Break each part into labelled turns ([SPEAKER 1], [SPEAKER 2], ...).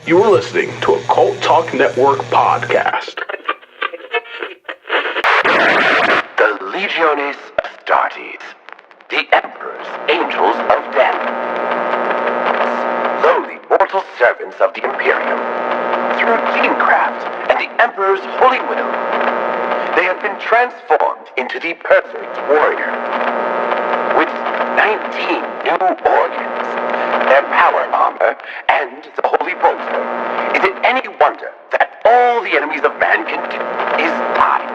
[SPEAKER 1] You are listening to a Cult Talk Network podcast.
[SPEAKER 2] The Legiones Astartes, the Emperor's Angels of Death. Lowly mortal servants of the Imperium. Through genecraft and the Emperor's holy will, they have been transformed into the perfect warrior. With 19 new organs, their power armor, and the holy bolster, is it any wonder that all the enemies of man can do is die?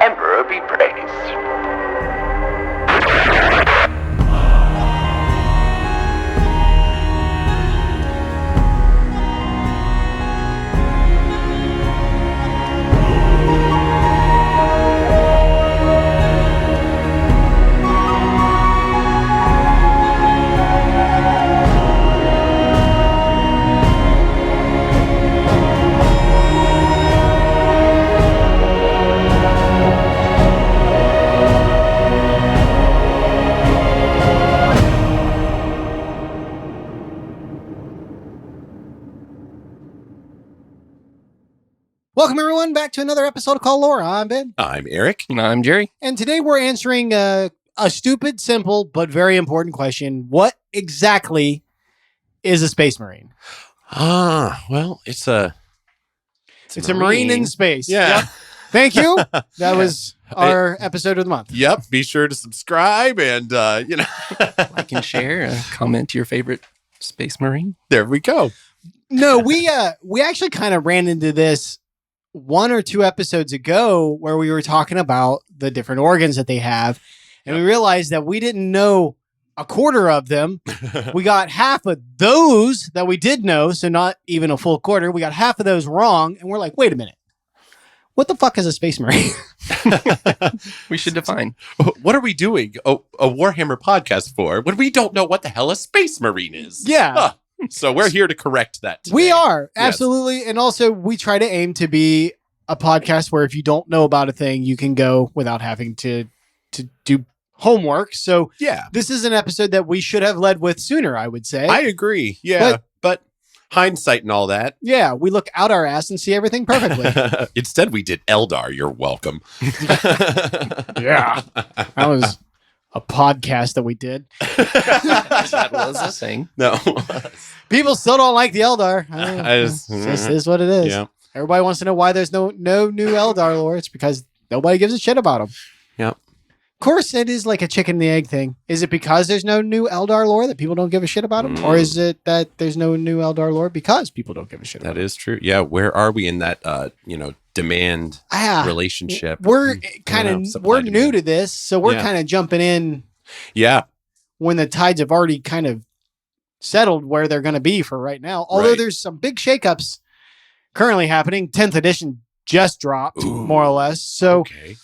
[SPEAKER 2] Emperor be praised.
[SPEAKER 3] Welcome, everyone, back to another episode of Call Lore. I'm Ben.
[SPEAKER 4] I'm Eric.
[SPEAKER 5] And I'm Jerry.
[SPEAKER 3] And today we're answering a stupid, simple, but very important question. What exactly is a Space Marine?
[SPEAKER 4] Well, it's a
[SPEAKER 3] Marine in space.
[SPEAKER 4] Yeah.
[SPEAKER 3] Yep. Thank you. That was our episode of the month.
[SPEAKER 4] Yep. Be sure to subscribe and,
[SPEAKER 5] Like and share, comment your favorite Space Marine.
[SPEAKER 4] there we go.
[SPEAKER 3] No, we actually kind of ran into this one or two episodes ago where we were talking about the different organs that they have. And we realized that we didn't know a quarter of them. We got half of those that we did know, so not even a full quarter. We got half of those wrong, and we're like, wait a minute. What the fuck is a Space Marine?
[SPEAKER 5] We should define.
[SPEAKER 4] What are we doing a Warhammer podcast for when we don't know what the hell a Space Marine is?
[SPEAKER 3] Yeah.
[SPEAKER 4] Huh. So we're here to correct that today.
[SPEAKER 3] We are,
[SPEAKER 4] Yes.
[SPEAKER 3] absolutely. And also, we try to aim to be a podcast where if you don't know about a thing, you can go without having to do homework. So
[SPEAKER 4] Yeah.
[SPEAKER 3] this is an episode that we should have led with sooner, I would say.
[SPEAKER 4] I agree. Yeah. But hindsight and all that.
[SPEAKER 3] Yeah, we look out our ass and see everything perfectly.
[SPEAKER 4] Instead, we did Eldar. You're welcome.
[SPEAKER 3] Yeah. That was a podcast that we did.
[SPEAKER 5] That was a thing.
[SPEAKER 4] No.
[SPEAKER 3] People still don't like the Eldar. This is what it is.
[SPEAKER 4] Yeah.
[SPEAKER 3] Everybody wants to know why there's no new Eldar lore. It's because nobody gives a shit about them.
[SPEAKER 4] Yep.
[SPEAKER 3] Of course, it is like a chicken and the egg thing. Is it because there's no new Eldar lore that people don't give a shit about them? Or is it that there's no new Eldar lore because people don't give a shit about
[SPEAKER 4] That is true. Yeah. Where are we in that, demand relationship?
[SPEAKER 3] We're
[SPEAKER 4] supply
[SPEAKER 3] new
[SPEAKER 4] demand.
[SPEAKER 3] to this, so we're
[SPEAKER 4] Yeah.
[SPEAKER 3] kind of jumping in
[SPEAKER 4] Yeah.
[SPEAKER 3] when the tides have already kind of settled where they're going to be for right now. Although
[SPEAKER 4] Right.
[SPEAKER 3] there's some big shakeups currently happening. 10th edition just dropped,
[SPEAKER 4] Ooh.
[SPEAKER 3] more or less. So,
[SPEAKER 4] Okay.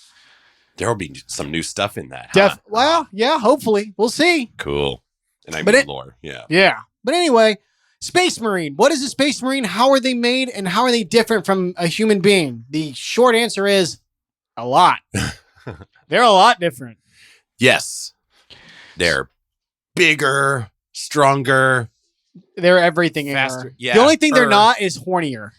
[SPEAKER 4] There will be some new stuff in that. Huh?
[SPEAKER 3] well, yeah, hopefully. We'll see.
[SPEAKER 4] Cool. And I
[SPEAKER 3] But
[SPEAKER 4] mean
[SPEAKER 3] it-
[SPEAKER 4] lore. Yeah.
[SPEAKER 3] Yeah. But anyway, Space Marine. What is a Space Marine? How are they made? And how are they different from a human being? The short answer is a lot. They're a lot different.
[SPEAKER 4] Yes. They're bigger, stronger.
[SPEAKER 3] They're everything.
[SPEAKER 4] Faster. Yeah.
[SPEAKER 3] The only thing they're not is hornier.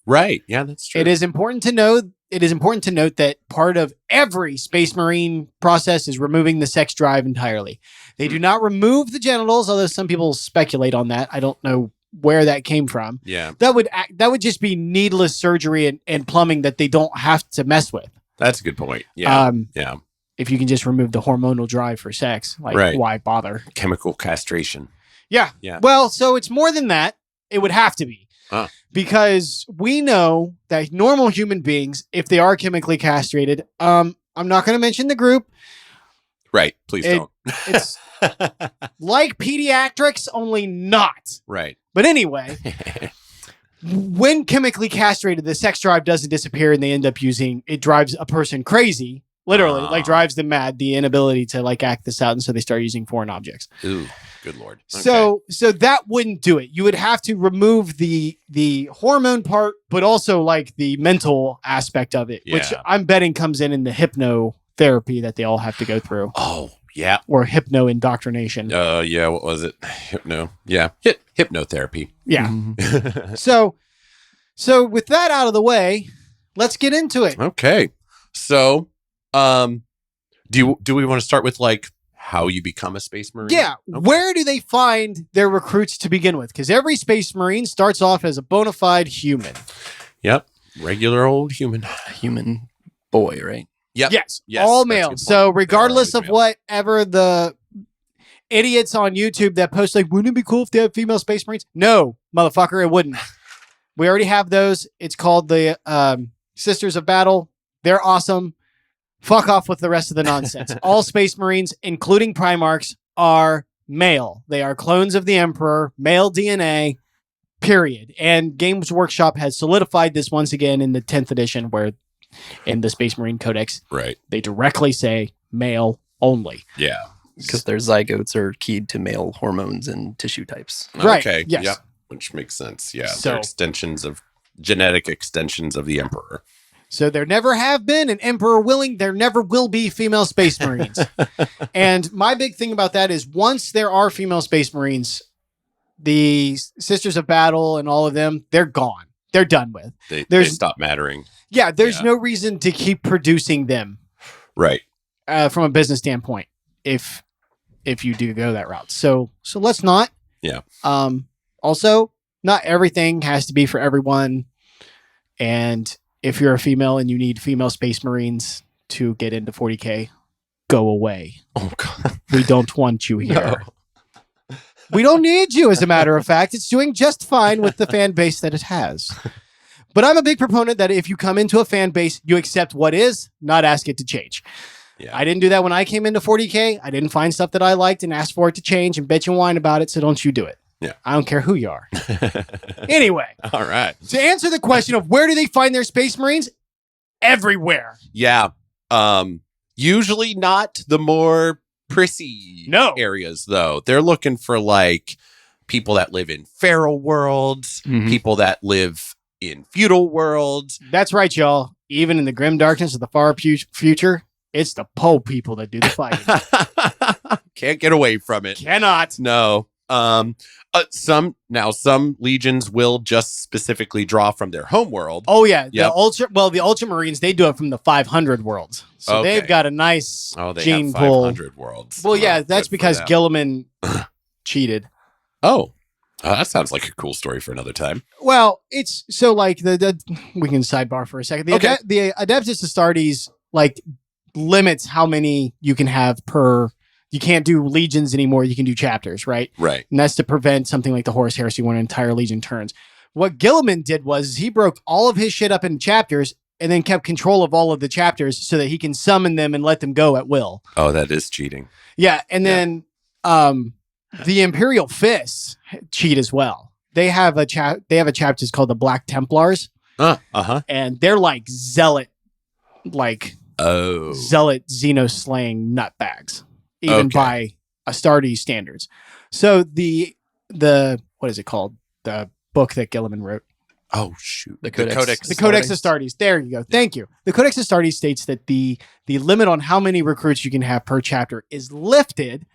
[SPEAKER 4] Right. Yeah, that's true.
[SPEAKER 3] It is important to know. It is important to note that part of every Space Marine process is removing the sex drive entirely. They do not remove the genitals, although some people speculate on that. I don't know where that came from.
[SPEAKER 4] Yeah.
[SPEAKER 3] That would just be needless surgery and plumbing that they don't have to mess with.
[SPEAKER 4] That's a good point. Yeah.
[SPEAKER 3] Yeah. If you can just remove the hormonal drive for sex, like
[SPEAKER 4] Right.
[SPEAKER 3] why bother?
[SPEAKER 4] Chemical castration.
[SPEAKER 3] Yeah.
[SPEAKER 4] Yeah.
[SPEAKER 3] Well, so it's more than that. It would have to be. Because we know that normal human beings, if they are chemically castrated, I'm not going to mention the group.
[SPEAKER 4] Right. Please don't.
[SPEAKER 3] It's like pediatrics, only not.
[SPEAKER 4] Right.
[SPEAKER 3] But anyway, when chemically castrated, the sex drive doesn't disappear and they end up using, it drives a person crazy, literally, like drives them mad, the inability to like act this out. And so they start using foreign objects.
[SPEAKER 4] Ooh, good Lord. Okay.
[SPEAKER 3] So that wouldn't do it. You would have to remove the hormone part, but also like the mental aspect of it, which
[SPEAKER 4] Yeah.
[SPEAKER 3] I'm betting comes in the hypnotherapy that they all have to go through.
[SPEAKER 4] Oh, yeah.
[SPEAKER 3] or hypno indoctrination.
[SPEAKER 4] Yeah. What was it? Hypno. Yeah. Hypnotherapy.
[SPEAKER 3] Yeah.
[SPEAKER 4] Mm-hmm.
[SPEAKER 3] So with that out of the way, let's get into it.
[SPEAKER 4] Okay. So, do we want to start with like how you become a Space Marine?
[SPEAKER 3] Yeah.
[SPEAKER 4] Okay.
[SPEAKER 3] Where do they find their recruits to begin with? Because every Space Marine starts off as a bona fide human.
[SPEAKER 4] Yep. Regular old human.
[SPEAKER 5] Human boy, right?
[SPEAKER 4] Yep.
[SPEAKER 3] Yes.
[SPEAKER 4] Yes,
[SPEAKER 3] All
[SPEAKER 4] that's a
[SPEAKER 3] male.
[SPEAKER 4] good
[SPEAKER 3] So
[SPEAKER 4] point.
[SPEAKER 3] regardless
[SPEAKER 4] They're
[SPEAKER 3] of
[SPEAKER 4] always
[SPEAKER 3] whatever the idiots on YouTube that post like, wouldn't it be cool if they had female Space Marines? No, motherfucker, it wouldn't. We already have those. It's called the Sisters of Battle. They're awesome. Fuck off with the rest of the nonsense. All Space Marines, including Primarchs, are male. They are clones of the Emperor, male DNA, period. And Games Workshop has solidified this once again in the 10th edition, where in the Space Marine Codex,
[SPEAKER 4] Right.
[SPEAKER 3] they directly say male only.
[SPEAKER 4] Yeah.
[SPEAKER 5] Because their zygotes are keyed to male hormones and tissue types.
[SPEAKER 3] Right.
[SPEAKER 4] Okay.
[SPEAKER 3] Yes.
[SPEAKER 4] Yep. Which makes sense. Yeah.
[SPEAKER 3] So-
[SPEAKER 4] They're genetic extensions of the Emperor.
[SPEAKER 3] So there never have been, and Emperor willing, there never will be female Space Marines. And my big thing about that is once there are female Space Marines, the Sisters of Battle and all of them, they're gone. They're done with.
[SPEAKER 4] They
[SPEAKER 3] There's-
[SPEAKER 4] stop mattering.
[SPEAKER 3] Yeah, there's
[SPEAKER 4] Yeah.
[SPEAKER 3] no reason to keep producing them
[SPEAKER 4] Right.
[SPEAKER 3] from a business standpoint if you do go that route. So let's not.
[SPEAKER 4] Yeah.
[SPEAKER 3] Also, not everything has to be for everyone. And if you're a female and you need female Space Marines to get into 40K, go away.
[SPEAKER 4] Oh God.
[SPEAKER 3] We don't want you here.
[SPEAKER 4] No.
[SPEAKER 3] We don't need you, as a matter of fact. It's doing just fine with the fan base that it has. But I'm a big proponent that if you come into a fan base, you accept what is, not ask it to change.
[SPEAKER 4] Yeah.
[SPEAKER 3] I didn't do that when I came into 40K. I didn't find stuff that I liked and ask for it to change and bitch and whine about it, so don't you do it.
[SPEAKER 4] Yeah.
[SPEAKER 3] I don't care who you are. Anyway,
[SPEAKER 4] All right.
[SPEAKER 3] to answer the question of where do they find their Space Marines? Everywhere.
[SPEAKER 4] Yeah. Usually not the more prissy
[SPEAKER 3] No.
[SPEAKER 4] areas though. They're looking for like people that live in feral worlds,
[SPEAKER 5] Mhm.
[SPEAKER 4] people that live in feudal worlds.
[SPEAKER 3] That's right, y'all. Even in the grim darkness of the far future, it's the pole people that do the fighting.
[SPEAKER 4] Can't get away from it.
[SPEAKER 3] Cannot.
[SPEAKER 4] No. Some legions will just specifically draw from their home world.
[SPEAKER 3] Oh yeah,
[SPEAKER 4] Yep.
[SPEAKER 3] the Ultramarines, they do it from the 500 worlds, so
[SPEAKER 4] Okay.
[SPEAKER 3] they've got a nice
[SPEAKER 4] Oh, they
[SPEAKER 3] gene
[SPEAKER 4] have
[SPEAKER 3] pool.
[SPEAKER 4] 500 worlds.
[SPEAKER 3] Well, yeah,
[SPEAKER 4] Oh,
[SPEAKER 3] that's
[SPEAKER 4] good for
[SPEAKER 3] because
[SPEAKER 4] them.
[SPEAKER 3] Gilliman cheated.
[SPEAKER 4] Oh, that sounds like a cool story for another time.
[SPEAKER 3] Well, it's so like the we can sidebar for a second.
[SPEAKER 4] Okay.
[SPEAKER 3] The Adeptus Astartes like limits how many you can have per. You can't do legions anymore. You can do chapters, right?
[SPEAKER 4] Right.
[SPEAKER 3] And that's to prevent something like the Horus Heresy when an entire legion turns. What Gilliman did was he broke all of his shit up into chapters and then kept control of all of the chapters so that he can summon them and let them go at will.
[SPEAKER 4] Oh, that is cheating.
[SPEAKER 3] Yeah, and then the Imperial Fists cheat as well. They have a chapter called the Black Templars,
[SPEAKER 4] Uh-huh.
[SPEAKER 3] and they're like zealot
[SPEAKER 4] Oh.
[SPEAKER 3] Xeno slaying nutbags, even
[SPEAKER 4] Okay.
[SPEAKER 3] by Astartes standards. So the what is it called? The book that Gilliman wrote.
[SPEAKER 4] Oh, shoot.
[SPEAKER 5] The Codex.
[SPEAKER 3] The Codex Astartes. There you go. Thank you. The Codex Astartes states that the limit on how many recruits you can have per chapter is lifted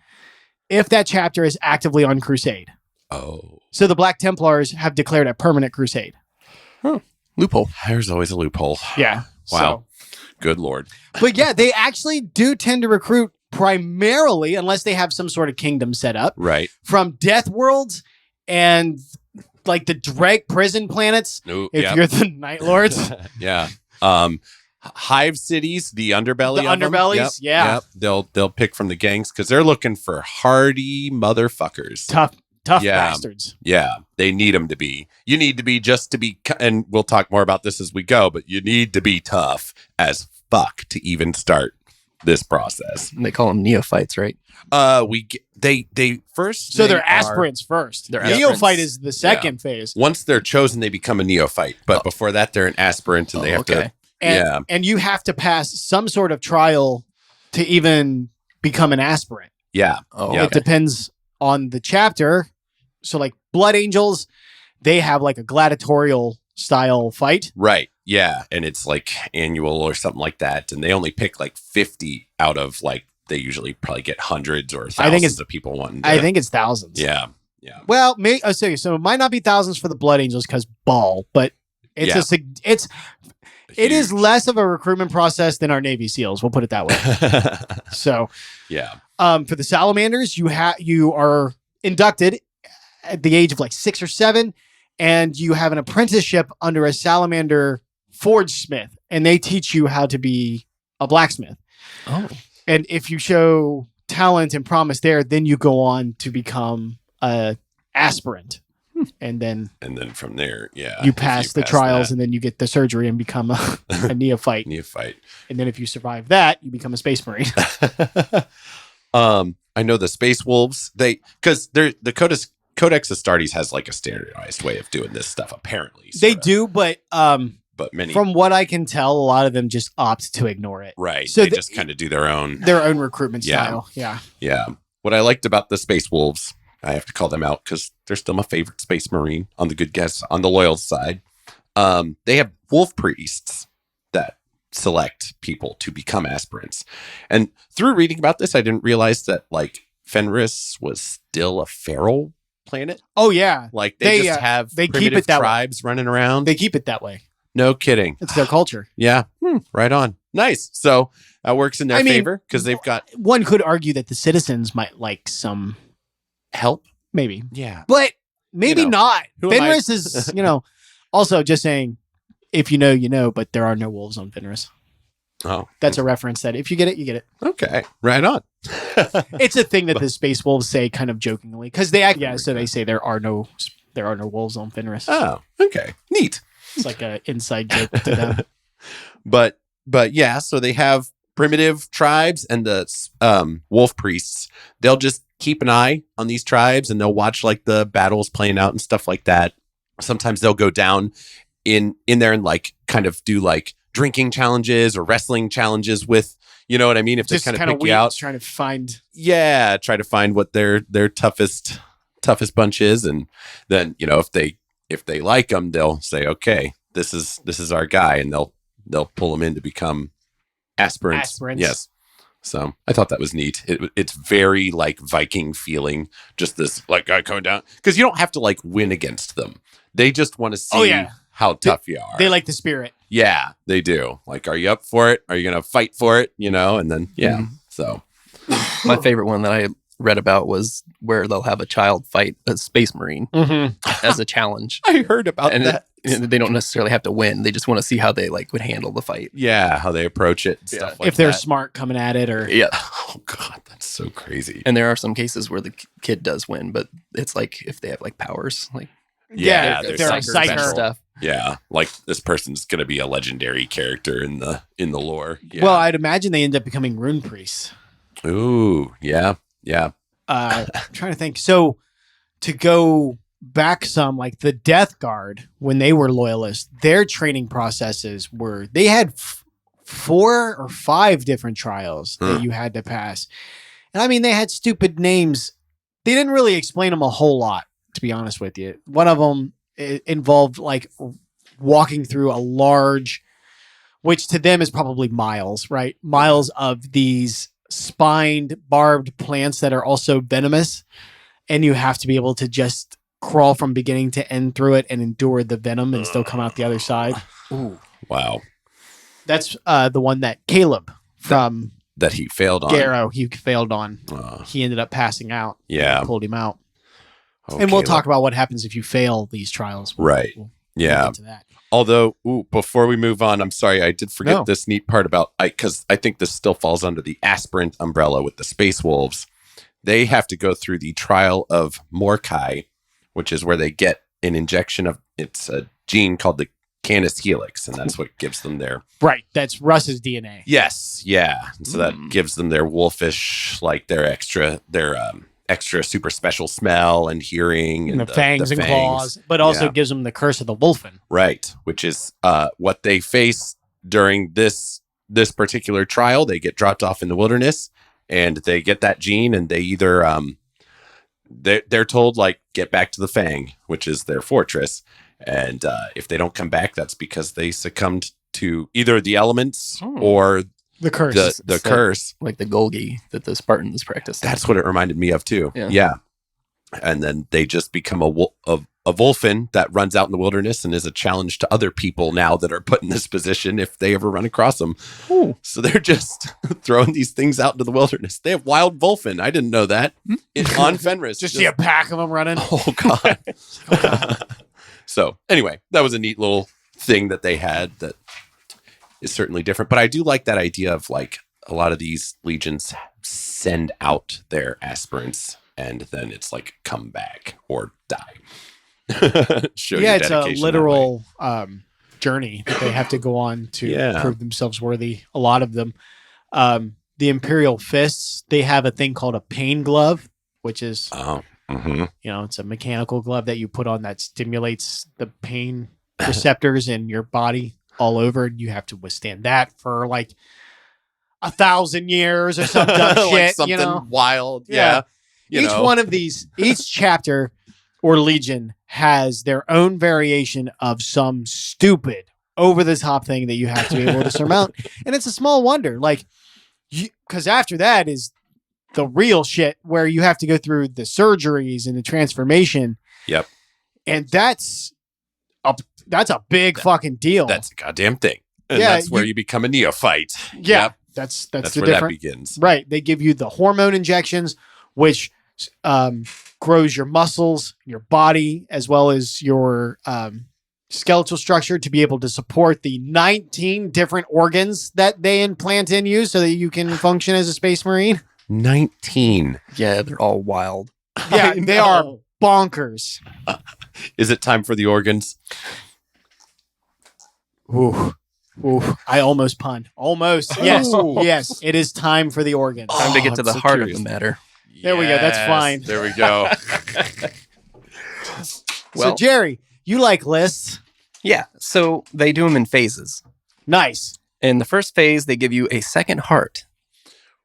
[SPEAKER 3] if that chapter is actively on crusade.
[SPEAKER 4] Oh.
[SPEAKER 3] So the Black Templars have declared a permanent crusade.
[SPEAKER 5] Loophole.
[SPEAKER 4] There's always a loophole.
[SPEAKER 3] Yeah.
[SPEAKER 4] Wow. Good Lord.
[SPEAKER 3] But yeah, they actually do tend to recruit primarily, unless they have some sort of kingdom set up,
[SPEAKER 4] Right.
[SPEAKER 3] from death worlds and like the Drake prison planets.
[SPEAKER 4] No,
[SPEAKER 3] If
[SPEAKER 4] yeah.
[SPEAKER 3] you're the Night Lords.
[SPEAKER 4] Yeah. Hive cities, the underbelly.
[SPEAKER 3] The
[SPEAKER 4] of them.
[SPEAKER 3] underbellies,
[SPEAKER 4] Yep,
[SPEAKER 3] yeah.
[SPEAKER 4] Yep. They'll pick from the gangs because they're looking for hardy motherfuckers.
[SPEAKER 3] Tough
[SPEAKER 4] Yeah.
[SPEAKER 3] bastards.
[SPEAKER 4] Yeah, they need them to be. You need to be just to be, and we'll talk more about this as we go. But you need to be tough as fuck to even start this process.
[SPEAKER 5] They call them neophytes, right?
[SPEAKER 4] They first.
[SPEAKER 3] So they're
[SPEAKER 4] are-
[SPEAKER 3] aspirants first.
[SPEAKER 5] They're
[SPEAKER 3] Neophyte
[SPEAKER 5] aspirants.
[SPEAKER 3] is the second phase.
[SPEAKER 4] Once they're chosen, they become a neophyte. But before that, they're an aspirant, and they have to.
[SPEAKER 3] And, and you have to pass some sort of trial to even become an aspirant.
[SPEAKER 4] Yeah.
[SPEAKER 5] Oh,
[SPEAKER 4] Yeah.
[SPEAKER 3] It depends on the chapter. So like Blood Angels, they have like a gladiatorial style fight.
[SPEAKER 4] Right. Yeah. And it's like annual or something like that. And they only pick like 50 out of like they usually probably get hundreds or
[SPEAKER 3] I think
[SPEAKER 4] thousands
[SPEAKER 3] it's-
[SPEAKER 4] of people wanting to.
[SPEAKER 3] I think it's thousands.
[SPEAKER 4] Yeah.
[SPEAKER 3] Well, so it might not be thousands for the Blood Angels because ball, but it's it is
[SPEAKER 4] Huge.
[SPEAKER 3] less of a recruitment process than our Navy SEALs. We'll put it that way. So,
[SPEAKER 4] Yeah.
[SPEAKER 3] for the Salamanders, you are inducted at the age of like 6 or 7, and you have an apprenticeship under a Salamander forge smith, and they teach you how to be a blacksmith.
[SPEAKER 5] Oh.
[SPEAKER 3] And if you show talent and promise there, then you go on to become a aspirant. And then
[SPEAKER 4] from there,
[SPEAKER 3] you pass the trials, and then you get the surgery and become a neophyte. And then if you survive that, you become a space marine.
[SPEAKER 4] I know the Space Wolves, because the Codex Astartes has like a standardized way of doing this stuff, apparently.
[SPEAKER 3] They
[SPEAKER 4] sorta.
[SPEAKER 3] do, but
[SPEAKER 4] Many,
[SPEAKER 3] from what I can tell, a lot of them just opt to ignore it.
[SPEAKER 4] right.
[SPEAKER 3] So
[SPEAKER 4] they just kind of do their own
[SPEAKER 3] recruitment
[SPEAKER 4] Yeah.
[SPEAKER 3] style. Yeah.
[SPEAKER 4] Yeah. What I liked about the Space Wolves, I have to call them out because they're still my favorite Space Marine on the good guess, on the loyal side. They have wolf priests that select people to become aspirants. And through reading about this, I didn't realize that like Fenris was still a feral planet.
[SPEAKER 3] Oh yeah.
[SPEAKER 4] Like they just have
[SPEAKER 3] they keep
[SPEAKER 4] primitive
[SPEAKER 3] it that way.
[SPEAKER 4] tribes running around.
[SPEAKER 3] They keep it that way.
[SPEAKER 4] No kidding.
[SPEAKER 3] It's their culture.
[SPEAKER 4] Yeah. Right on. Nice. So that works in their favor because they've got
[SPEAKER 3] One could argue that the citizens might like some
[SPEAKER 4] help.
[SPEAKER 3] maybe,
[SPEAKER 4] Yeah.
[SPEAKER 3] but maybe
[SPEAKER 4] You know,
[SPEAKER 3] not.
[SPEAKER 4] who am I?
[SPEAKER 3] Fenris is, also just saying, if you know, you know, but there are no wolves on Fenris.
[SPEAKER 4] Oh,
[SPEAKER 3] That's a reference that if you get it, you get it.
[SPEAKER 4] okay. Right on.
[SPEAKER 3] It's a thing that the Space Wolves say kind of jokingly because they so they say there are no wolves on Fenris.
[SPEAKER 4] Oh, okay. Neat.
[SPEAKER 3] It's like an inside joke to them.
[SPEAKER 4] But yeah, so they have primitive tribes and the wolf priests. They'll just keep an eye on these tribes and they'll watch like the battles playing out and stuff like that. Sometimes they'll go down in there and like kind of do like drinking challenges or wrestling challenges with, you know what I mean? If they
[SPEAKER 3] Just
[SPEAKER 4] kind
[SPEAKER 3] kind
[SPEAKER 4] of
[SPEAKER 3] of
[SPEAKER 4] pick you out,
[SPEAKER 3] trying to find.
[SPEAKER 4] yeah, try to find what their toughest bunch is, and then if they like them, they'll say, okay, this is our guy, and they'll pull them in to become aspirants. Yes. So I thought that was neat. It's very like Viking feeling, just this like guy coming down because you don't have to like win against them. They just want to see how tough you are.
[SPEAKER 3] They like the spirit.
[SPEAKER 4] Yeah, they do. Like, are you up for it? Are you going to fight for it? And then, yeah.
[SPEAKER 5] Mhm.
[SPEAKER 4] So
[SPEAKER 5] My favorite one that I read about was where they'll have a child fight a space marine as a challenge.
[SPEAKER 4] I heard about
[SPEAKER 5] And
[SPEAKER 4] that.
[SPEAKER 5] they don't necessarily have to win. They just want to see how they like would handle the fight.
[SPEAKER 4] Yeah, how they approach it and
[SPEAKER 5] Yeah.
[SPEAKER 4] stuff like
[SPEAKER 3] If they're
[SPEAKER 4] that.
[SPEAKER 3] smart coming at it, or
[SPEAKER 5] Yeah.
[SPEAKER 4] Oh, God, that's so crazy.
[SPEAKER 5] And there are some cases where the kid does win, but it's like if they have like powers, like
[SPEAKER 4] Yeah,
[SPEAKER 3] they're
[SPEAKER 4] there's
[SPEAKER 3] a
[SPEAKER 4] some
[SPEAKER 3] psyker.
[SPEAKER 5] stuff.
[SPEAKER 4] Yeah, like this person's going to be a legendary character in the lore. Yeah.
[SPEAKER 3] well, I'd imagine they end up becoming rune priests.
[SPEAKER 4] Ooh, yeah.
[SPEAKER 3] I'm trying to think. So to go back some, like the Death Guard, when they were loyalists, their training processes they had 4 or 5 different trials that you had to pass. And I mean, they had stupid names. They didn't really explain them a whole lot, to be honest with you. One of them involved like walking through a large, which to them is probably miles, right? Miles of these spined, barbed plants that are also venomous. And you have to be able to just crawl from beginning to end through it and endure the venom and still come out the other side.
[SPEAKER 5] Ooh.
[SPEAKER 4] Wow.
[SPEAKER 3] That's the one that Caleb from
[SPEAKER 4] That he failed on.
[SPEAKER 3] Garrow, he failed on.
[SPEAKER 4] Uh,
[SPEAKER 3] He ended up passing out.
[SPEAKER 4] yeah.
[SPEAKER 3] Pulled him out.
[SPEAKER 4] Oh,
[SPEAKER 3] And we'll
[SPEAKER 4] Caleb.
[SPEAKER 3] talk about what happens if you fail these trials.
[SPEAKER 4] Right.
[SPEAKER 3] We'll
[SPEAKER 4] Yeah.
[SPEAKER 3] get to that.
[SPEAKER 4] Although, before we move on, I'm sorry, I did forget
[SPEAKER 3] No.
[SPEAKER 4] this neat part about, because I think this still falls under the aspirant umbrella with the Space Wolves. They have to go through the trial of Morkai, which is where they get an injection of, it's a gene called the Canis Helix, and that's what gives them their...
[SPEAKER 3] Right. That's Russ's DNA.
[SPEAKER 4] Yes, yeah. So that gives them their wolfish, like their extra super special smell and hearing.
[SPEAKER 3] And the fangs and claws, but also
[SPEAKER 4] Yeah.
[SPEAKER 3] gives them the curse of the wolfen.
[SPEAKER 4] Right, which is what they face during this particular trial. They get dropped off in the wilderness, and they get that gene, and they either they're told like get back to the Fang, which is their fortress, and if they don't come back, that's because they succumbed to either the elements or
[SPEAKER 3] The curse.
[SPEAKER 4] the
[SPEAKER 5] It's
[SPEAKER 4] curse.
[SPEAKER 5] like the Golgi that the Spartans practiced.
[SPEAKER 4] That's what it reminded me of too.
[SPEAKER 5] Yeah.
[SPEAKER 4] And then they just become a Wolfen that runs out in the wilderness and is a challenge to other people now that are put in this position if they ever run across them.
[SPEAKER 5] Ooh.
[SPEAKER 4] So they're just throwing these things out into the wilderness. They have wild Wolfen. I didn't know that. On Fenris.
[SPEAKER 3] Just see a pack of them running.
[SPEAKER 4] Oh, God. So anyway, that was a neat little thing that they had that is certainly different. But I do like that idea of like a lot of these legions send out their aspirants and then it's like come back or die. Show your
[SPEAKER 3] It's a
[SPEAKER 4] dedication that
[SPEAKER 3] literal journey that they have to go on to
[SPEAKER 4] Yeah.
[SPEAKER 3] prove themselves worthy. A lot of them. The Imperial Fists, they have a thing called a pain glove, which is,
[SPEAKER 4] way. Oh, mhm.
[SPEAKER 3] it's a mechanical glove that you put on that stimulates the pain receptors in your body all over. And you have to withstand that for like 1,000 years or some dumb
[SPEAKER 4] Like
[SPEAKER 3] shit,
[SPEAKER 4] something wild.
[SPEAKER 3] Yeah.
[SPEAKER 4] You
[SPEAKER 3] each
[SPEAKER 4] know.
[SPEAKER 3] one of these, each chapter or legion has their own variation of some stupid over the top thing that you have to be able to surmount. And it's a small wonder, like, because after that is the real shit where you have to go through the surgeries and the transformation.
[SPEAKER 4] Yep.
[SPEAKER 3] And that's a big fucking deal.
[SPEAKER 4] That's a goddamn thing. And
[SPEAKER 3] Yeah,
[SPEAKER 4] that's where you become a neophyte.
[SPEAKER 3] yeah.
[SPEAKER 4] Yep.
[SPEAKER 3] That's
[SPEAKER 4] That's
[SPEAKER 3] the
[SPEAKER 4] where that
[SPEAKER 3] difference.
[SPEAKER 4] begins.
[SPEAKER 3] Right. They give you the hormone injections, which grows your muscles, your body, as well as your skeletal structure to be able to support the 19 different organs that they implant in you so that you can function as a space marine.
[SPEAKER 4] 19.
[SPEAKER 5] Yeah, they're all wild.
[SPEAKER 3] Yeah,
[SPEAKER 4] I
[SPEAKER 3] they are
[SPEAKER 4] know.
[SPEAKER 3] bonkers.
[SPEAKER 4] Is it time for the organs?
[SPEAKER 3] Ooh. Ooh. I almost punned. Almost. Yes.
[SPEAKER 4] Ooh.
[SPEAKER 3] Yes. It is time for the organs.
[SPEAKER 5] Time to get to
[SPEAKER 4] I'm
[SPEAKER 5] the
[SPEAKER 4] so
[SPEAKER 5] heart
[SPEAKER 4] curious.
[SPEAKER 5] of the matter.
[SPEAKER 3] There we go. That's
[SPEAKER 4] Yes,
[SPEAKER 3] fine.
[SPEAKER 4] There we go.
[SPEAKER 3] So, Jerry, you like lists.
[SPEAKER 5] Yeah, so they do them in phases.
[SPEAKER 3] Nice.
[SPEAKER 5] In the first phase, they give you a second heart.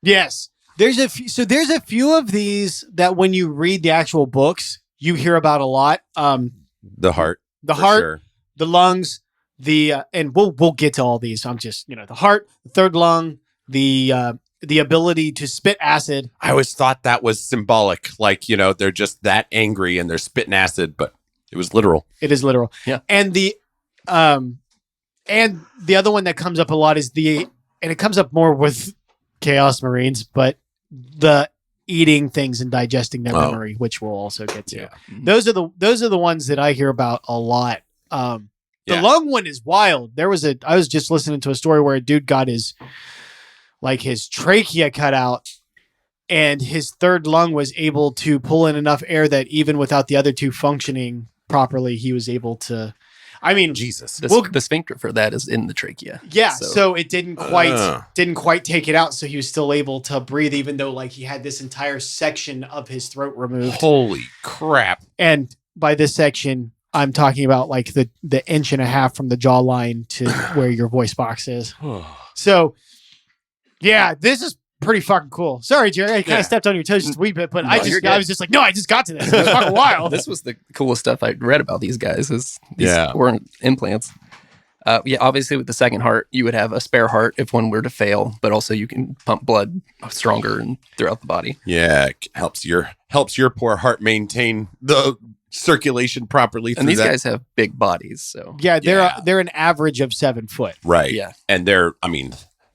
[SPEAKER 3] Yes. There's a few of these that when you read the actual books, you hear about a lot.
[SPEAKER 4] The heart.
[SPEAKER 3] The
[SPEAKER 4] for
[SPEAKER 3] heart,
[SPEAKER 4] sure.
[SPEAKER 3] the lungs, and we'll get to all these. I'm just, the heart, the third lung, the ability to spit acid.
[SPEAKER 4] I always thought that was symbolic. Like, they're just that angry and they're spitting acid, but it was literal.
[SPEAKER 3] It is literal.
[SPEAKER 5] Yeah.
[SPEAKER 3] And the other one that comes up a lot is and it comes up more with Chaos Marines, but the eating things and digesting their
[SPEAKER 4] Oh.
[SPEAKER 3] memory, which we'll also get to.
[SPEAKER 4] Yeah.
[SPEAKER 3] Those are the ones that I hear about a lot. The
[SPEAKER 4] Yeah.
[SPEAKER 3] lung one is wild. I was just listening to a story where a dude got his trachea cut out and his third lung was able to pull in enough air that even without the other two functioning properly, he was able to,
[SPEAKER 4] Jesus.
[SPEAKER 5] The sphincter for that is in the trachea.
[SPEAKER 3] yeah. So it didn't quite take it out. So he was still able to breathe, even though like he had this entire section of his throat removed.
[SPEAKER 4] Holy crap.
[SPEAKER 3] And by this section, I'm talking about like the 1.5 inches from the jawline to where your voice box is. So, yeah, this is pretty fucking cool. Sorry, Jerry, I kind of stepped on your toes just a wee bit, but
[SPEAKER 5] No,
[SPEAKER 3] I
[SPEAKER 5] you're good.
[SPEAKER 3] was just like, no, I just got to this. It was fucking wild.
[SPEAKER 5] This was the coolest stuff I read about these guys. These
[SPEAKER 4] Yeah.
[SPEAKER 5] weren't implants. Obviously with the second heart, you would have a spare heart if one were to fail, but also you can pump blood stronger and throughout the body.
[SPEAKER 4] Yeah. It helps your poor heart maintain the circulation properly.
[SPEAKER 5] And
[SPEAKER 4] through
[SPEAKER 5] these
[SPEAKER 4] that.
[SPEAKER 5] guys have big bodies, so
[SPEAKER 3] Yeah,
[SPEAKER 4] Yeah.
[SPEAKER 3] they're an average of 7 foot.
[SPEAKER 4] Right.
[SPEAKER 5] yeah.
[SPEAKER 4] And they're,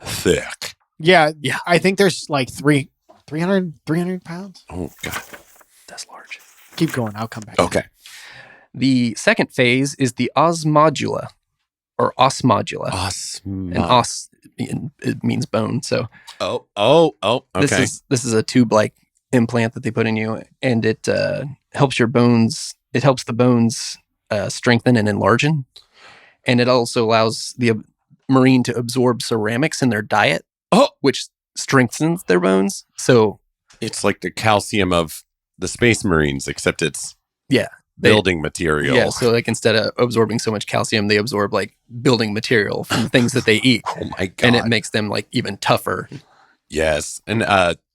[SPEAKER 4] thick.
[SPEAKER 3] Yeah,
[SPEAKER 5] Yeah.
[SPEAKER 3] I think there's like 300 pounds.
[SPEAKER 4] Oh, God.
[SPEAKER 5] That's large.
[SPEAKER 3] Keep going. I'll come back.
[SPEAKER 4] Okay.
[SPEAKER 5] The second phase is the osmodula or osmodula.
[SPEAKER 4] Awesome.
[SPEAKER 5] And os it means bone. So
[SPEAKER 4] Okay.
[SPEAKER 5] this is a tube-like implant that they put in you, and it helps your bones. It helps the bones strengthen and enlarge, and it also allows the Marine to absorb ceramics in their diet, which strengthens their bones. So
[SPEAKER 4] It's like the calcium of the Space Marines, except it's building material.
[SPEAKER 5] yeah, so like instead of absorbing so much calcium, they absorb like building material from things that they eat,
[SPEAKER 4] Oh my God.
[SPEAKER 5] and it makes them like even tougher.
[SPEAKER 4] Yes. And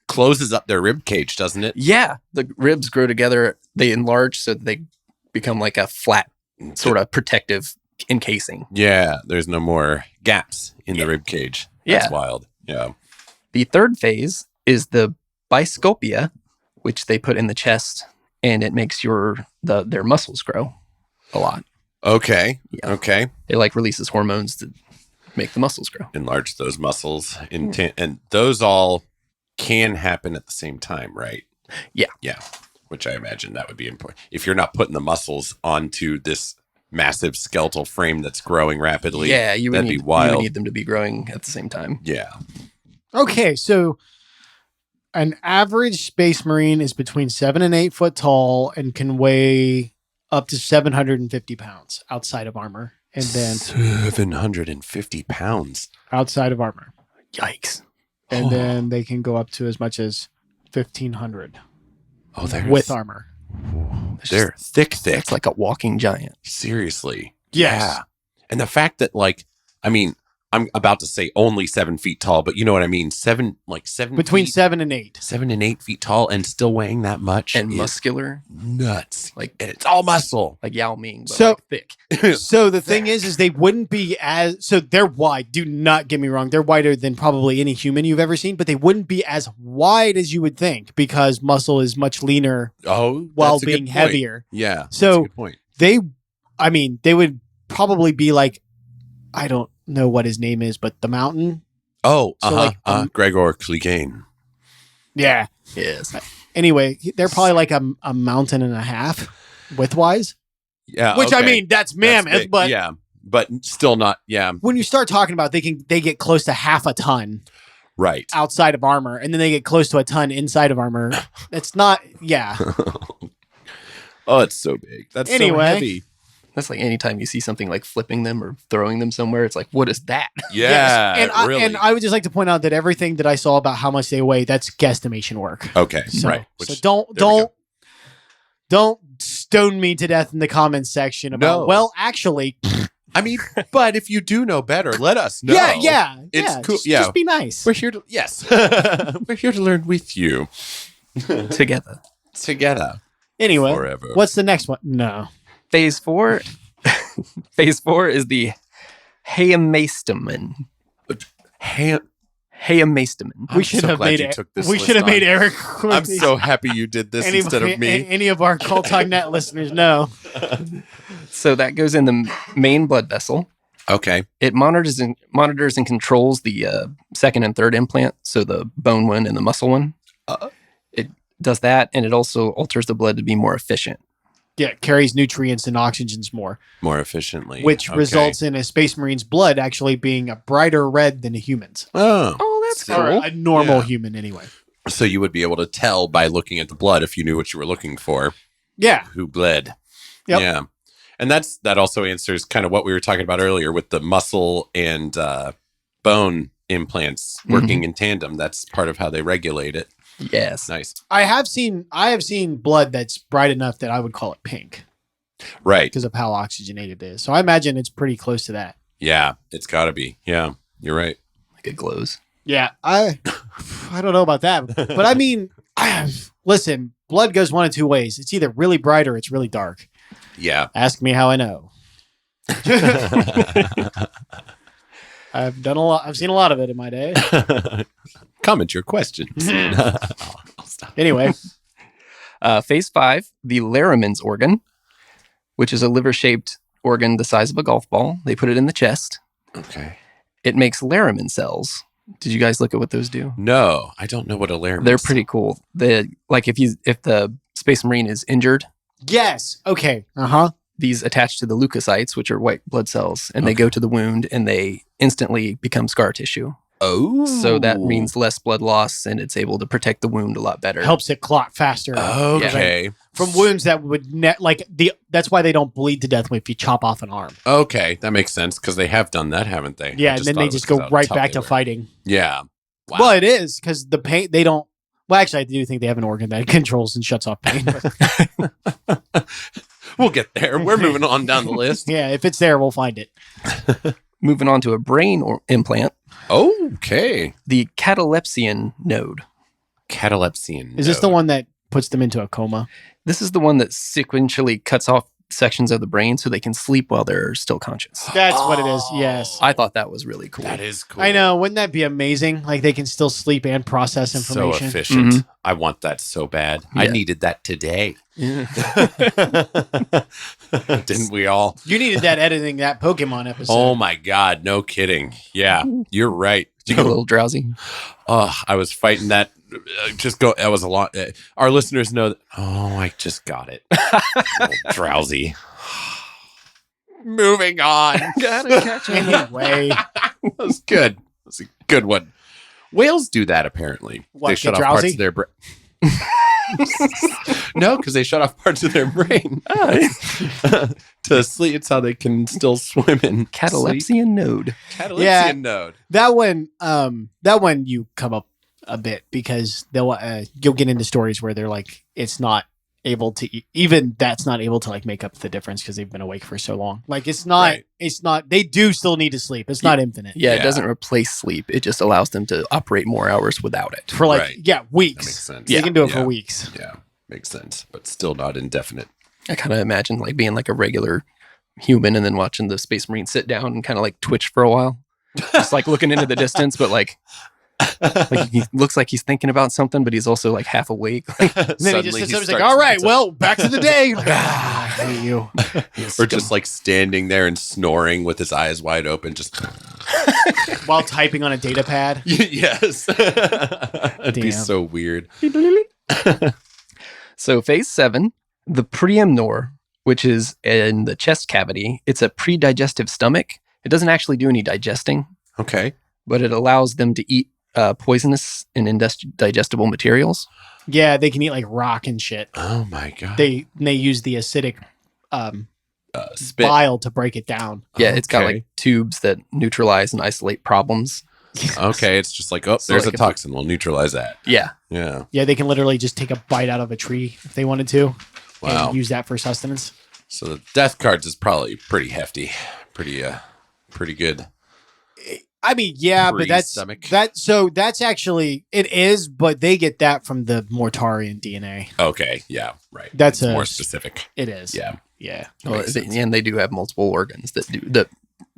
[SPEAKER 4] closes up their rib cage, doesn't it?
[SPEAKER 5] Yeah, the ribs grow together, they enlarge so that they become like a flat sort of protective encasing.
[SPEAKER 4] Yeah. There's no more gaps in the rib cage. That's
[SPEAKER 5] Yeah.
[SPEAKER 4] wild. Yeah.
[SPEAKER 5] The third phase is the biscopia, which they put in the chest, and it makes their muscles grow a lot.
[SPEAKER 4] Okay.
[SPEAKER 5] Yeah.
[SPEAKER 4] Okay.
[SPEAKER 5] It like releases hormones to make the muscles grow.
[SPEAKER 4] Enlarge those muscles. And those all can happen at the same time, right?
[SPEAKER 5] Yeah.
[SPEAKER 4] Yeah. Which I imagine that would be important. If you're not putting the muscles onto this massive skeletal frame that's growing rapidly,
[SPEAKER 5] Yeah,
[SPEAKER 4] that'd be wild.
[SPEAKER 5] You would need them to be growing at the same time.
[SPEAKER 4] Yeah.
[SPEAKER 3] Okay, so an average Space Marine is between 7 and 8 foot tall and can weigh up to 750 pounds outside of armor. And then
[SPEAKER 4] 750 pounds.
[SPEAKER 3] outside of armor.
[SPEAKER 5] Yikes.
[SPEAKER 3] And then they can go up to as much as 1,500 with armor.
[SPEAKER 4] They're thick.
[SPEAKER 5] It's like a walking giant.
[SPEAKER 4] Seriously.
[SPEAKER 3] Yes.
[SPEAKER 4] Yeah. And the fact that, like, I mean, I'm about to say only 7 feet tall, but you know what I mean? Seven
[SPEAKER 3] Between
[SPEAKER 4] feet,
[SPEAKER 3] 7 and 8.
[SPEAKER 4] 7 and 8 feet tall and still weighing that much.
[SPEAKER 5] And
[SPEAKER 4] is
[SPEAKER 5] muscular.
[SPEAKER 4] nuts.
[SPEAKER 5] Like
[SPEAKER 4] And it's all muscle.
[SPEAKER 5] like Yao Ming, but
[SPEAKER 3] So-
[SPEAKER 5] like thick.
[SPEAKER 3] So the thing is they wouldn't be so they're wide. Do not get me wrong. They're wider than probably any human you've ever seen, but they wouldn't be as wide as you would think because muscle is much leaner
[SPEAKER 4] Oh,
[SPEAKER 3] while
[SPEAKER 4] that's a good
[SPEAKER 3] being
[SPEAKER 4] point.
[SPEAKER 3] heavier.
[SPEAKER 4] Yeah.
[SPEAKER 3] So-
[SPEAKER 4] that's a good point.
[SPEAKER 3] They would probably be like, I don't know what his name is, but the mountain.
[SPEAKER 4] Oh,
[SPEAKER 3] So, like,
[SPEAKER 4] Gregor Clegane.
[SPEAKER 3] Yeah.
[SPEAKER 5] Yes.
[SPEAKER 3] Anyway, they're probably like a mountain and a half widthwise,
[SPEAKER 4] Yeah.
[SPEAKER 3] which I
[SPEAKER 4] okay.
[SPEAKER 3] mean, that's mammoth,
[SPEAKER 4] big.
[SPEAKER 3] but
[SPEAKER 4] yeah, but still not. Yeah.
[SPEAKER 3] when you start talking about they get close to half a ton
[SPEAKER 4] Right.
[SPEAKER 3] outside of armor, and then they get close to a ton inside of armor. It's not, yeah.
[SPEAKER 4] Oh, it's so big. That's so
[SPEAKER 3] Anyway.
[SPEAKER 4] heavy.
[SPEAKER 5] That's like anytime you see something like flipping them or throwing them somewhere, it's like, what is that?
[SPEAKER 4] Yeah.
[SPEAKER 3] Yes.
[SPEAKER 4] really.
[SPEAKER 3] And I would just like to point out that everything that I saw about how much they weigh, that's guesstimation work.
[SPEAKER 4] Okay.
[SPEAKER 3] So,
[SPEAKER 4] right.
[SPEAKER 3] so
[SPEAKER 4] Which,
[SPEAKER 3] don't
[SPEAKER 4] there we
[SPEAKER 3] don't stone me to death in the comments section about.
[SPEAKER 4] No.
[SPEAKER 3] Well, actually,
[SPEAKER 4] I mean, but if you do know better, let us know.
[SPEAKER 3] yeah,
[SPEAKER 4] It's cool.
[SPEAKER 3] Just,
[SPEAKER 4] Yeah.
[SPEAKER 3] just be nice.
[SPEAKER 4] We're here to we're here to learn with you
[SPEAKER 5] Together.
[SPEAKER 4] together
[SPEAKER 3] Anyway,
[SPEAKER 4] forever.
[SPEAKER 3] what's the next one? No.
[SPEAKER 5] Phase 4. Phase 4 is the Heamastamen.
[SPEAKER 4] Ham?
[SPEAKER 5] Heamastamen.
[SPEAKER 3] We should
[SPEAKER 4] so
[SPEAKER 3] have
[SPEAKER 4] glad
[SPEAKER 3] made
[SPEAKER 4] you
[SPEAKER 3] it.
[SPEAKER 4] took this
[SPEAKER 3] We
[SPEAKER 4] list
[SPEAKER 3] should have made
[SPEAKER 4] on.
[SPEAKER 3] Eric.
[SPEAKER 4] I'm so happy you did this instead of me.
[SPEAKER 3] Any of our Cult Talk Net listeners know.
[SPEAKER 5] So that goes in the main blood vessel.
[SPEAKER 4] Okay.
[SPEAKER 5] It monitors and controls the second and third implant, so the bone one and the muscle one. It does that, and it also alters the blood to be more efficient.
[SPEAKER 3] Yeah, carries nutrients and oxygens more,
[SPEAKER 4] More efficiently.
[SPEAKER 3] which
[SPEAKER 4] Okay.
[SPEAKER 3] results in a Space Marine's blood actually being a brighter red than a human's.
[SPEAKER 4] Oh.
[SPEAKER 5] Oh, that's
[SPEAKER 4] So-
[SPEAKER 3] Or a normal
[SPEAKER 4] Yeah.
[SPEAKER 3] human, anyway.
[SPEAKER 4] So you would be able to tell by looking at the blood if you knew what you were looking for,
[SPEAKER 3] Yeah.
[SPEAKER 4] who bled.
[SPEAKER 3] Yep.
[SPEAKER 4] Yeah. And that also answers kind of what we were talking about earlier with the muscle and bone implants working in tandem. That's part of how they regulate it.
[SPEAKER 5] Yes.
[SPEAKER 4] Nice.
[SPEAKER 3] I have seen blood that's bright enough that I would call it pink
[SPEAKER 4] Right.
[SPEAKER 3] because of how oxygenated it is. So I imagine it's pretty close to that.
[SPEAKER 4] Yeah. It's got to be. Yeah. You're right.
[SPEAKER 5] Like it glows.
[SPEAKER 3] Yeah, I don't know about that, but I mean, listen, blood goes one of two ways. It's either really bright or it's really dark.
[SPEAKER 4] Yeah.
[SPEAKER 3] Ask me how I know. I've done a lot. I've seen a lot of it in my day.
[SPEAKER 4] Comment your questions. I'll stop.
[SPEAKER 3] Anyway,
[SPEAKER 5] Phase 5, the Laramen's organ, which is a liver-shaped organ the size of a golf ball. They put it in the chest.
[SPEAKER 4] Okay.
[SPEAKER 5] It makes Laramen cells. Did you guys look at what those do?
[SPEAKER 4] No, I don't know what a layer
[SPEAKER 5] They're pretty cool. Like if the Space Marine is injured,
[SPEAKER 3] yes. Okay. Uh-huh.
[SPEAKER 5] these attach to the leukocytes, which are white blood cells, and they go to the wound and they instantly become scar tissue.
[SPEAKER 4] Oh.
[SPEAKER 5] So that means less blood loss, and it's able to protect the wound a lot better.
[SPEAKER 3] Helps it clot faster.
[SPEAKER 4] Okay.
[SPEAKER 3] From wounds that would that's why they don't bleed to death if you chop off an arm.
[SPEAKER 4] Okay. That makes sense because they have done that, haven't they?
[SPEAKER 3] Yeah,
[SPEAKER 4] I
[SPEAKER 3] and then
[SPEAKER 4] thought
[SPEAKER 3] they
[SPEAKER 4] it was
[SPEAKER 3] just
[SPEAKER 4] 'cause
[SPEAKER 3] go
[SPEAKER 4] how
[SPEAKER 3] right
[SPEAKER 4] tough
[SPEAKER 3] back
[SPEAKER 4] they
[SPEAKER 3] to
[SPEAKER 4] were.
[SPEAKER 3] fighting.
[SPEAKER 4] Yeah. Wow.
[SPEAKER 3] Well, it is because the pain they don't. Well, actually, I do think they have an organ that controls and shuts off pain. But
[SPEAKER 4] We'll get there. We're moving on down the list.
[SPEAKER 3] yeah, if it's there, we'll find it.
[SPEAKER 5] Moving on to a brain implant,
[SPEAKER 4] Okay.
[SPEAKER 5] the catalepsian node.
[SPEAKER 4] Catalepsian.
[SPEAKER 3] Is this the one that puts them into a coma?
[SPEAKER 5] This is the one that sequentially cuts off sections of the brain so they can sleep while they're still conscious.
[SPEAKER 3] That's what it is. Yes.
[SPEAKER 5] I thought that was really cool.
[SPEAKER 4] That is cool.
[SPEAKER 3] I know. Wouldn't that be amazing? Like they can still sleep and process
[SPEAKER 4] So
[SPEAKER 3] information.
[SPEAKER 4] efficient.
[SPEAKER 5] Mhm.
[SPEAKER 4] I want that so bad. I
[SPEAKER 5] Yeah.
[SPEAKER 4] needed that today.
[SPEAKER 5] Yeah.
[SPEAKER 4] Didn't we all?
[SPEAKER 3] You needed that editing that Pokemon episode.
[SPEAKER 4] Oh my God. No kidding. Yeah, you're right.
[SPEAKER 5] Did you get a little drowsy?
[SPEAKER 4] Oh, I was fighting that. That was a lot. Our listeners know that. Oh, I just got it. A little drowsy. Moving on.
[SPEAKER 5] Gotta catch
[SPEAKER 3] Anyway,
[SPEAKER 4] That was good. That's a good one. Whales do that apparently.
[SPEAKER 3] What,
[SPEAKER 4] They shut
[SPEAKER 3] get
[SPEAKER 4] off parts
[SPEAKER 3] drowsy?
[SPEAKER 4] of their brain. No, because they shut off parts of their brain to sleep. It's how they can still swim in sleep.
[SPEAKER 5] Catalepsy node.
[SPEAKER 4] Catalepsy
[SPEAKER 3] Yeah.
[SPEAKER 4] node.
[SPEAKER 3] that one you come up a bit because you'll get into stories where they're like it's not able to even that's not able to like make up the difference because they've been awake for so long. Like it's not
[SPEAKER 4] Right.
[SPEAKER 3] it's not they do still need to sleep. It's not infinite.
[SPEAKER 5] Yeah,
[SPEAKER 4] Yeah.
[SPEAKER 5] it doesn't replace sleep. It just allows them to operate more hours without it.
[SPEAKER 3] For like
[SPEAKER 4] Right.
[SPEAKER 3] weeks.
[SPEAKER 4] That makes sense.
[SPEAKER 3] They can do it
[SPEAKER 4] Yeah.
[SPEAKER 3] for weeks.
[SPEAKER 4] Yeah, makes sense, but still not indefinite.
[SPEAKER 5] I kind of imagine like being like a regular human and then watching the Space Marine sit down and kind of like twitch for a while. Just like looking into the distance, but like he looks like he's thinking about something, but he's also like half awake.
[SPEAKER 3] And then he just sits up and like, all right, well, back to the day. Like, I hate you.
[SPEAKER 4] or just like standing there and snoring with his eyes wide open, just
[SPEAKER 3] While typing on a data pad.
[SPEAKER 4] yes, it'd be
[SPEAKER 3] Damn.
[SPEAKER 4] so weird.
[SPEAKER 5] So phase 7, the preemnor, which is in the chest cavity. It's a pre-digestive stomach. It doesn't actually do any digesting,
[SPEAKER 4] Okay,
[SPEAKER 5] but it allows them to eat poisonous and indigestible materials.
[SPEAKER 3] Yeah, they can eat like rock and shit.
[SPEAKER 4] oh my God,
[SPEAKER 3] They use the acidic
[SPEAKER 4] spit.
[SPEAKER 3] bile to break it down.
[SPEAKER 5] Yeah, it's got
[SPEAKER 4] Okay.
[SPEAKER 5] like tubes that neutralize and isolate problems.
[SPEAKER 4] Okay, it's just like, oh,
[SPEAKER 5] So,
[SPEAKER 4] there's
[SPEAKER 5] like,
[SPEAKER 4] a
[SPEAKER 5] if-
[SPEAKER 4] toxin. We'll neutralize that.
[SPEAKER 5] Yeah.
[SPEAKER 4] Yeah.
[SPEAKER 3] Yeah, they can literally just take a bite out of a tree if they wanted to
[SPEAKER 4] Wow.
[SPEAKER 3] and use that for sustenance.
[SPEAKER 4] So the death cards is probably pretty hefty, pretty good.
[SPEAKER 3] I mean, yeah, but
[SPEAKER 4] Pre-stomach.
[SPEAKER 3] that's actually it is, but they get that from the Mortarian DNA.
[SPEAKER 4] Okay, yeah, right.
[SPEAKER 3] That's
[SPEAKER 4] It's
[SPEAKER 3] a-
[SPEAKER 4] more specific.
[SPEAKER 3] It is.
[SPEAKER 4] Yeah.
[SPEAKER 3] Yeah.
[SPEAKER 5] Well,
[SPEAKER 4] Makes sense.
[SPEAKER 5] and they do have multiple organs that do that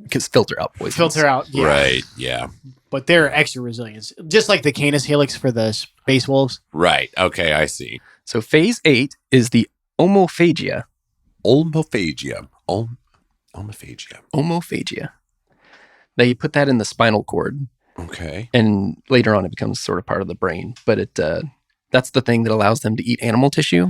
[SPEAKER 5] because filter out poison.
[SPEAKER 3] Filter out. Yeah.
[SPEAKER 4] Right. Yeah.
[SPEAKER 3] But they're extra resilient. Just like the Canis helix for the space wolves.
[SPEAKER 4] Right. Okay, I see.
[SPEAKER 5] So phase 8 is the omophagia.
[SPEAKER 4] Olmophagia. Olmophagia.
[SPEAKER 5] Omophagia. They put that in the spinal cord,
[SPEAKER 4] Okay.
[SPEAKER 5] and later on it becomes sort of part of the brain. But it that's the thing that allows them to eat animal tissue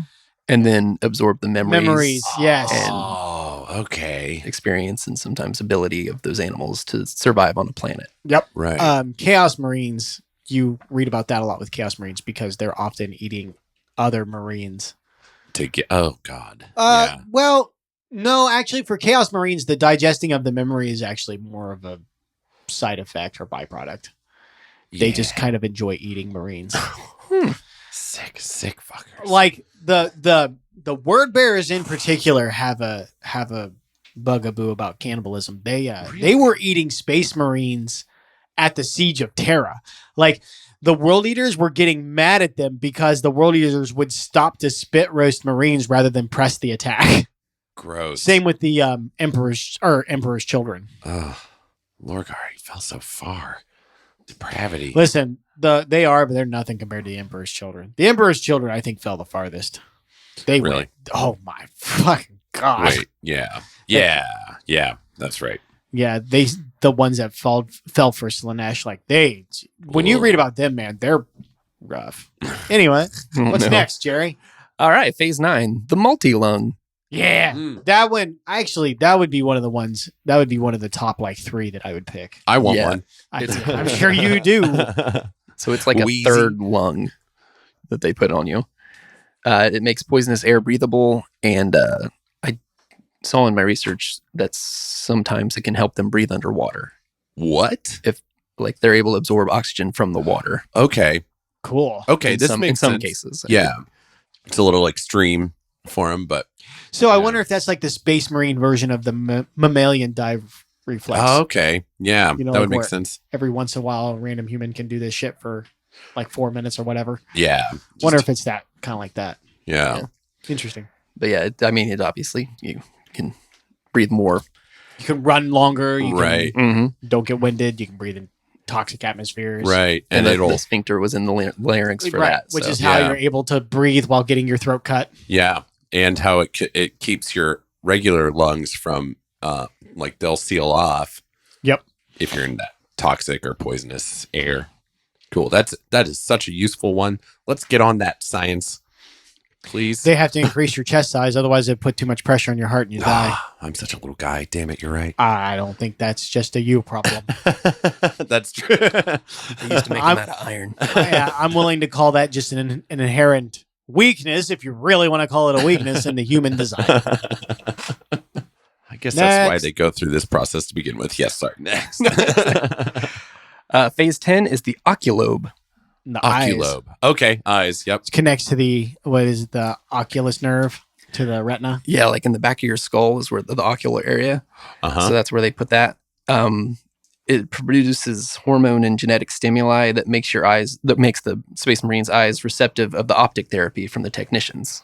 [SPEAKER 5] and then absorb the memories,
[SPEAKER 3] Yes.
[SPEAKER 4] Oh, okay.
[SPEAKER 5] experience, and sometimes ability of those animals to survive on a planet.
[SPEAKER 3] Yep.
[SPEAKER 4] Right.
[SPEAKER 3] Chaos Marines, you read about that a lot with Chaos Marines because they're often eating other Marines.
[SPEAKER 4] To get. Oh God. Yeah.
[SPEAKER 3] Well, no, actually for Chaos Marines, the digesting of the memory is actually more of a side effect or byproduct. They
[SPEAKER 4] Yeah.
[SPEAKER 3] just kind of enjoy eating Marines.
[SPEAKER 4] sick fuckers.
[SPEAKER 3] Like the word bearers in particular have a bugaboo about cannibalism. They were eating Space Marines at the Siege of Terra. Like the World Eaters were getting mad at them because the World Eaters would stop to spit roast Marines rather than press the attack.
[SPEAKER 4] Gross.
[SPEAKER 3] Same with the Emperor's Children.
[SPEAKER 4] Oh, Lorgar, he fell so far. Depravity.
[SPEAKER 3] Listen, they are, but they're nothing compared to the Emperor's Children. The Emperor's Children, I think, fell the farthest. They
[SPEAKER 4] Really?
[SPEAKER 3] went. Oh my fucking god!
[SPEAKER 4] Wait. Yeah. That's right.
[SPEAKER 3] Yeah, the ones that fell for Slanesh, like when you
[SPEAKER 4] Ugh.
[SPEAKER 3] read about them, man, they're rough. Anyway, what's
[SPEAKER 5] No.
[SPEAKER 3] next, Jerry?
[SPEAKER 5] All right, phase 9, the multi-lung.
[SPEAKER 3] Yeah,
[SPEAKER 4] Mm.
[SPEAKER 3] that one. Actually, that would be one of the ones. That would be one of the top like 3 that I would pick.
[SPEAKER 4] I want
[SPEAKER 5] Yeah.
[SPEAKER 4] one.
[SPEAKER 3] I'm sure you do.
[SPEAKER 5] So it's like
[SPEAKER 4] Wheezy.
[SPEAKER 5] a third lung that they put on you. It makes poisonous air breathable, and I saw in my research that sometimes it can help them breathe underwater.
[SPEAKER 4] What?
[SPEAKER 5] Like they're able to absorb oxygen from the water.
[SPEAKER 4] Okay.
[SPEAKER 3] Cool.
[SPEAKER 4] Okay.
[SPEAKER 5] in
[SPEAKER 4] This
[SPEAKER 5] some,
[SPEAKER 4] makes
[SPEAKER 5] in some
[SPEAKER 4] sense.
[SPEAKER 5] cases.
[SPEAKER 4] Yeah. It's a little extreme for him, but
[SPEAKER 3] So I
[SPEAKER 4] Yeah.
[SPEAKER 3] wonder if that's like the Space Marine version of the mammalian dive reflex.
[SPEAKER 4] oh, okay. Yeah.
[SPEAKER 3] You know,
[SPEAKER 4] that
[SPEAKER 3] like
[SPEAKER 4] would make
[SPEAKER 3] where-
[SPEAKER 4] sense.
[SPEAKER 3] Every once in a while, a random human can do this shit for like 4 minutes or whatever.
[SPEAKER 4] Yeah.
[SPEAKER 3] Wonder
[SPEAKER 4] Just-
[SPEAKER 3] if it's that kind of like that.
[SPEAKER 4] yeah.
[SPEAKER 3] Interesting.
[SPEAKER 5] But yeah, it obviously you can breathe more.
[SPEAKER 3] You can run longer. You
[SPEAKER 4] Right.
[SPEAKER 3] can, don't get winded. You can breathe in toxic atmospheres.
[SPEAKER 4] Right.
[SPEAKER 5] And
[SPEAKER 4] it'll
[SPEAKER 5] the sphincter was in the larynx for that.
[SPEAKER 3] Which
[SPEAKER 5] so.
[SPEAKER 3] is how
[SPEAKER 4] Yeah.
[SPEAKER 3] you're able to breathe while getting your throat cut.
[SPEAKER 4] Yeah, and how it keeps your regular lungs from like they'll seal off.
[SPEAKER 3] Yep.
[SPEAKER 4] If you're in that toxic or poisonous air. Cool. That is such a useful one. Let's get on that science, please.
[SPEAKER 3] They have to increase your chest size, otherwise they put too much pressure on your heart and you die.
[SPEAKER 4] I'm such a little guy. Damn it, you're right.
[SPEAKER 3] I don't think that's just a you problem.
[SPEAKER 4] That's true.
[SPEAKER 5] They used to make them out of iron.
[SPEAKER 3] Yeah, I'm willing to call that just an inherent weakness, if you really want to call it a weakness in the human design.
[SPEAKER 4] I guess that's why
[SPEAKER 3] Next.
[SPEAKER 4] they go through this process to begin with. Yes, sorry. Next.
[SPEAKER 5] Phase 10 is the oculobe.
[SPEAKER 3] The eyes.
[SPEAKER 4] Oculobe. Okay, eyes. Yep.
[SPEAKER 3] Connects to the oculus nerve to the retina.
[SPEAKER 5] Yeah, like in the back of your skull is where the ocular area.
[SPEAKER 4] Uh-huh.
[SPEAKER 5] So that's where they put that. It produces hormone and genetic stimuli that makes the Space Marine's eyes receptive of the optic therapy from the technicians.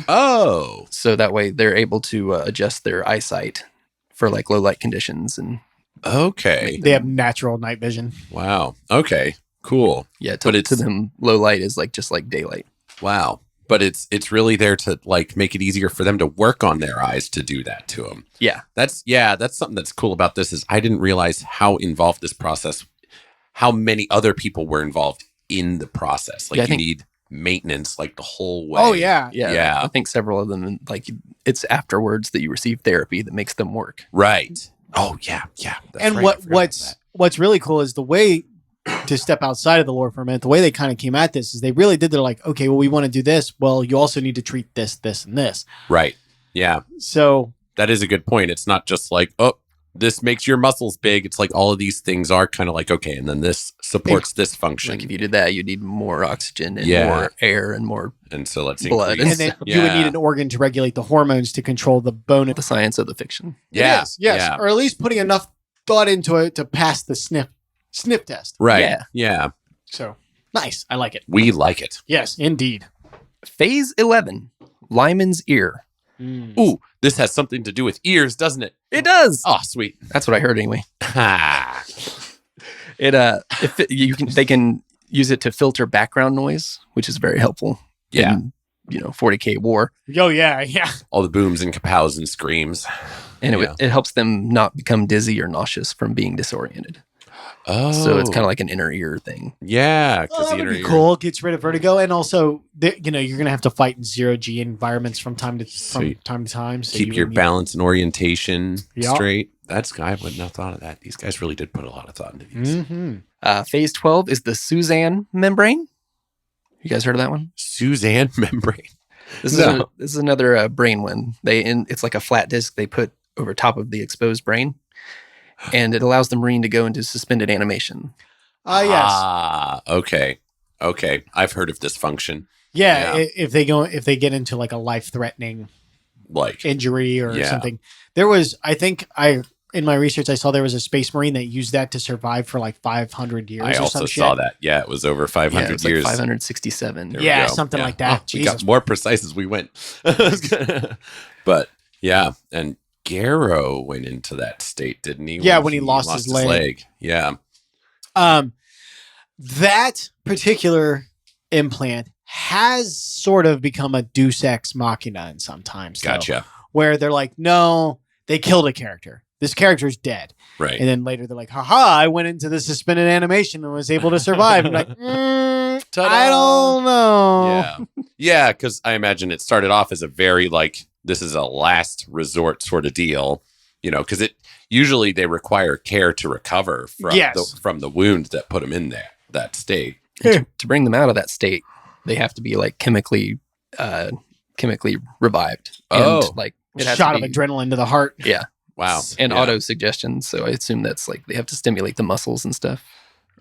[SPEAKER 4] Oh.
[SPEAKER 5] So that way they're able to adjust their eyesight for like low light conditions and
[SPEAKER 4] Okay.
[SPEAKER 3] They have natural night vision.
[SPEAKER 4] Wow. Okay. Cool.
[SPEAKER 5] yeah,
[SPEAKER 4] But
[SPEAKER 5] to
[SPEAKER 4] it's-
[SPEAKER 5] them low light is like just like daylight.
[SPEAKER 4] Wow. But it's really there to like make it easier for them to work on their eyes to do that to them.
[SPEAKER 5] Yeah.
[SPEAKER 4] That's something that's cool about this is I didn't realize how involved this process, how many other people were involved in the process. Like
[SPEAKER 5] Yeah, I
[SPEAKER 4] you
[SPEAKER 5] think-
[SPEAKER 4] need maintenance like the whole way.
[SPEAKER 3] Oh, yeah.
[SPEAKER 5] Yeah. I think several of them like it's afterwards that you receive therapy that makes them work.
[SPEAKER 4] Right. Oh yeah. Yeah. That's
[SPEAKER 3] And
[SPEAKER 4] right. I forgot about
[SPEAKER 3] what's really cool is the way, to step outside of the lore for a minute, the way they kind of came at this is they really did. They're like, okay, well, we want to do this. Well, you also need to treat this, this, and this.
[SPEAKER 4] that. Right. Yeah.
[SPEAKER 3] So
[SPEAKER 4] That is a good point. It's not just like, oh, this makes your muscles big. It's like all of these things are kind of like, okay, and then this supports this function.
[SPEAKER 5] Like if you did that, you need more oxygen and
[SPEAKER 4] Yeah.
[SPEAKER 5] more air and more
[SPEAKER 4] And so let's
[SPEAKER 5] blood.
[SPEAKER 4] increase.
[SPEAKER 3] and then you would need an organ to regulate the hormones to control the bone.
[SPEAKER 5] the science of the fiction.
[SPEAKER 4] Yeah.
[SPEAKER 3] It is, yes,
[SPEAKER 4] Yeah.
[SPEAKER 3] or at least putting enough thought into it to pass the sniff test.
[SPEAKER 4] Right.
[SPEAKER 5] Yeah.
[SPEAKER 4] Yeah.
[SPEAKER 3] So nice, I like it.
[SPEAKER 4] We like it.
[SPEAKER 3] Yes, indeed.
[SPEAKER 5] Phase 11, Lyman's ear.
[SPEAKER 4] Ooh, this has something to do with ears, doesn't it?
[SPEAKER 5] It does.
[SPEAKER 4] Oh, sweet.
[SPEAKER 5] That's what I heard anyway.
[SPEAKER 4] Ha.
[SPEAKER 5] They can use it to filter background noise, which is very helpful.
[SPEAKER 4] Yeah.
[SPEAKER 5] In, 40K war,
[SPEAKER 3] Oh yeah, yeah.
[SPEAKER 4] All the booms and kapows and screams.
[SPEAKER 5] and
[SPEAKER 4] Yeah.
[SPEAKER 5] it helps them not become dizzy or nauseous from being disoriented.
[SPEAKER 4] Oh.
[SPEAKER 5] So it's kind of like an inner ear thing.
[SPEAKER 4] Yeah.
[SPEAKER 3] Well,
[SPEAKER 4] Because
[SPEAKER 3] that would be cool. Gets rid of vertigo, and also, you're gonna have to fight in zero G environments from time to
[SPEAKER 4] Sweet.
[SPEAKER 3] time. So
[SPEAKER 4] Keep
[SPEAKER 3] you
[SPEAKER 4] your
[SPEAKER 3] would need-
[SPEAKER 4] balance and orientation
[SPEAKER 3] Yeah.
[SPEAKER 4] straight. I wouldn't have thought of that. These guys really did put a lot of thought into these.
[SPEAKER 3] Mhm.
[SPEAKER 5] Phase 12 is the Suzanne membrane. You guys heard of that one?
[SPEAKER 4] Suzanne membrane.
[SPEAKER 5] This
[SPEAKER 4] No.
[SPEAKER 5] is another brain one. It's like a flat disc they put over top of the exposed brain, and it allows the Marine to go into suspended animation.
[SPEAKER 3] Yes.
[SPEAKER 4] Ah, okay. Okay. I've heard of this function.
[SPEAKER 3] Yeah.
[SPEAKER 4] yeah.
[SPEAKER 3] If they get into like a life threatening
[SPEAKER 4] Like,
[SPEAKER 3] injury or
[SPEAKER 4] Yeah.
[SPEAKER 3] something, in my research I saw there was a Space Marine that used that to survive for like 500 years.
[SPEAKER 4] I
[SPEAKER 3] or
[SPEAKER 4] also
[SPEAKER 3] some
[SPEAKER 4] saw
[SPEAKER 3] shit.
[SPEAKER 4] that. Yeah, it was over 500
[SPEAKER 5] it's
[SPEAKER 4] years.
[SPEAKER 5] like 567.
[SPEAKER 4] There we
[SPEAKER 3] Yeah,
[SPEAKER 4] go.
[SPEAKER 3] something like that.
[SPEAKER 4] Oh, we
[SPEAKER 3] Jesus.
[SPEAKER 4] got more precise as we went. But yeah, and Garrow went into that state, didn't he?
[SPEAKER 3] Yeah, when he lost his leg.
[SPEAKER 4] Yeah.
[SPEAKER 3] That particular implant has sort of become a deus ex machina in sometimes. though,
[SPEAKER 4] Gotcha.
[SPEAKER 3] where they're like, no, they killed a character. This character's dead.
[SPEAKER 4] Right.
[SPEAKER 3] And then later they're like, haha, I went into the suspended animation and was able to survive. I'm like,
[SPEAKER 4] Ta-da.
[SPEAKER 3] I don't know.
[SPEAKER 4] Yeah. Yeah, because I imagine it started off as a very like, this is a last resort sort of deal, because it usually they require care to recover from
[SPEAKER 3] Yes.
[SPEAKER 4] from the wound that put them in that state.
[SPEAKER 5] To bring them out of that state, they have to be like chemically revived.
[SPEAKER 4] Oh.
[SPEAKER 5] And like it has
[SPEAKER 3] Shot
[SPEAKER 5] to
[SPEAKER 3] of
[SPEAKER 5] be,
[SPEAKER 3] adrenaline to the heart.
[SPEAKER 5] Yeah.
[SPEAKER 4] Wow.
[SPEAKER 5] And
[SPEAKER 4] Yeah.
[SPEAKER 5] auto suggestion. So I assume that's like they have to stimulate the muscles and stuff.